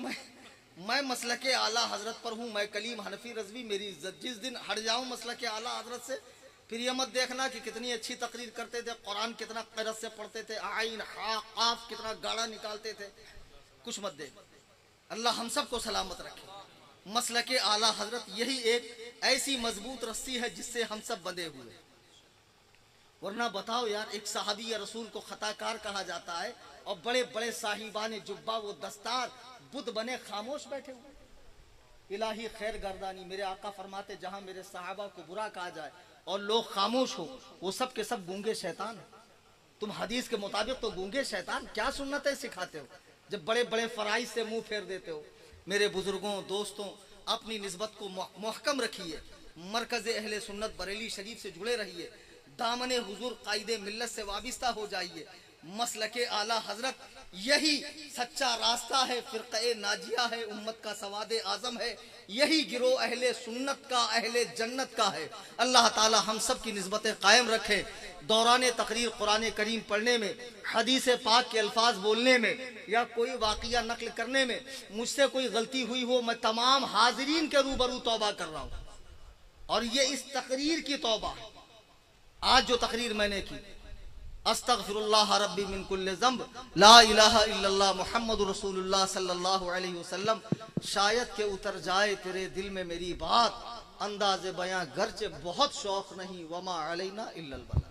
मैं मसलके आला हजरत पर हूं, मैं कलीम हनफी रज़वी, मेरी इज्जत, जिस दिन हट जाऊं मसलके आला हजरत से फिर ये मत देखना कि कितनी अच्छी तकरीर करते थे, कुरान कितना क़िरत से पढ़ते थे, आइन हा काफ कितना गाढ़ा निकालते थे, कुछ मत देख। अल्लाह हम सबको सलामत रखे। मसलके आला हजरत यही एक ऐसी मजबूत रस्सी है जिससे हम सब बंधे हुए। वरना बताओ यार, एक सहाबी रसूल को खताकार कहा जाता है और बड़े बड़े साहिबान जुब्बा वो दस्तार बुद्ध बने खामोश बैठे हुए। इलाही खैर गर्दानी, मेरे आका फरमाते जहां मेरे सहाबा को बुरा कहा जाए और लोग खामोश हो, वो सब के सब गूंगे शैतान है। तुम हदीस के मुताबिक तो गूंगे शैतान, क्या सुन्नतें सिखाते हो जब बड़े बड़े फराइज से मुंह फेर देते हो। मेरे बुजुर्गों, दोस्तों, अपनी निस्बत को मुहकम रखिए, मरकज़ अहले सुन्नत बरेली शरीफ से जुड़े रहिए, दामने हुजूर कायदे मिल्लत से वाबिस्ता हो जाइए। मसलके आला हजरत यही सच्चा रास्ता है, फिरक़े नाजिया है, उम्मत का सवादे आज़म है, यही गिरोह अहले सुन्नत का, अहले जन्नत का है। अल्लाह ताला हम सब की निस्बतें कायम रखे। दौरान तकरीर कुरान करीम पढ़ने में, हदीस पाक के अल्फाज बोलने में या कोई वाक़िया नकल करने में मुझसे कोई गलती हुई हो, मैं तमाम हाजिरीन के रूबरू तौबा कर रहा हूँ, और ये इस तकरीर की तौबा है। आज जो तकरीर मैंने की, अस्तगफिरुल्लाह रब्बी मिन कुल्लि ज़ंब, ला इलाहा इल्लल्लाह मुहम्मदुर रसूलुल्लाह सल्लल्लाहु अलैहि वसल्लम, शायद के उतर जाए तेरे दिल में मेरी बात, अंदाज़े बयां गर्चे बहुत शौक नहीं, वमा अलैना इल्लल बलाग।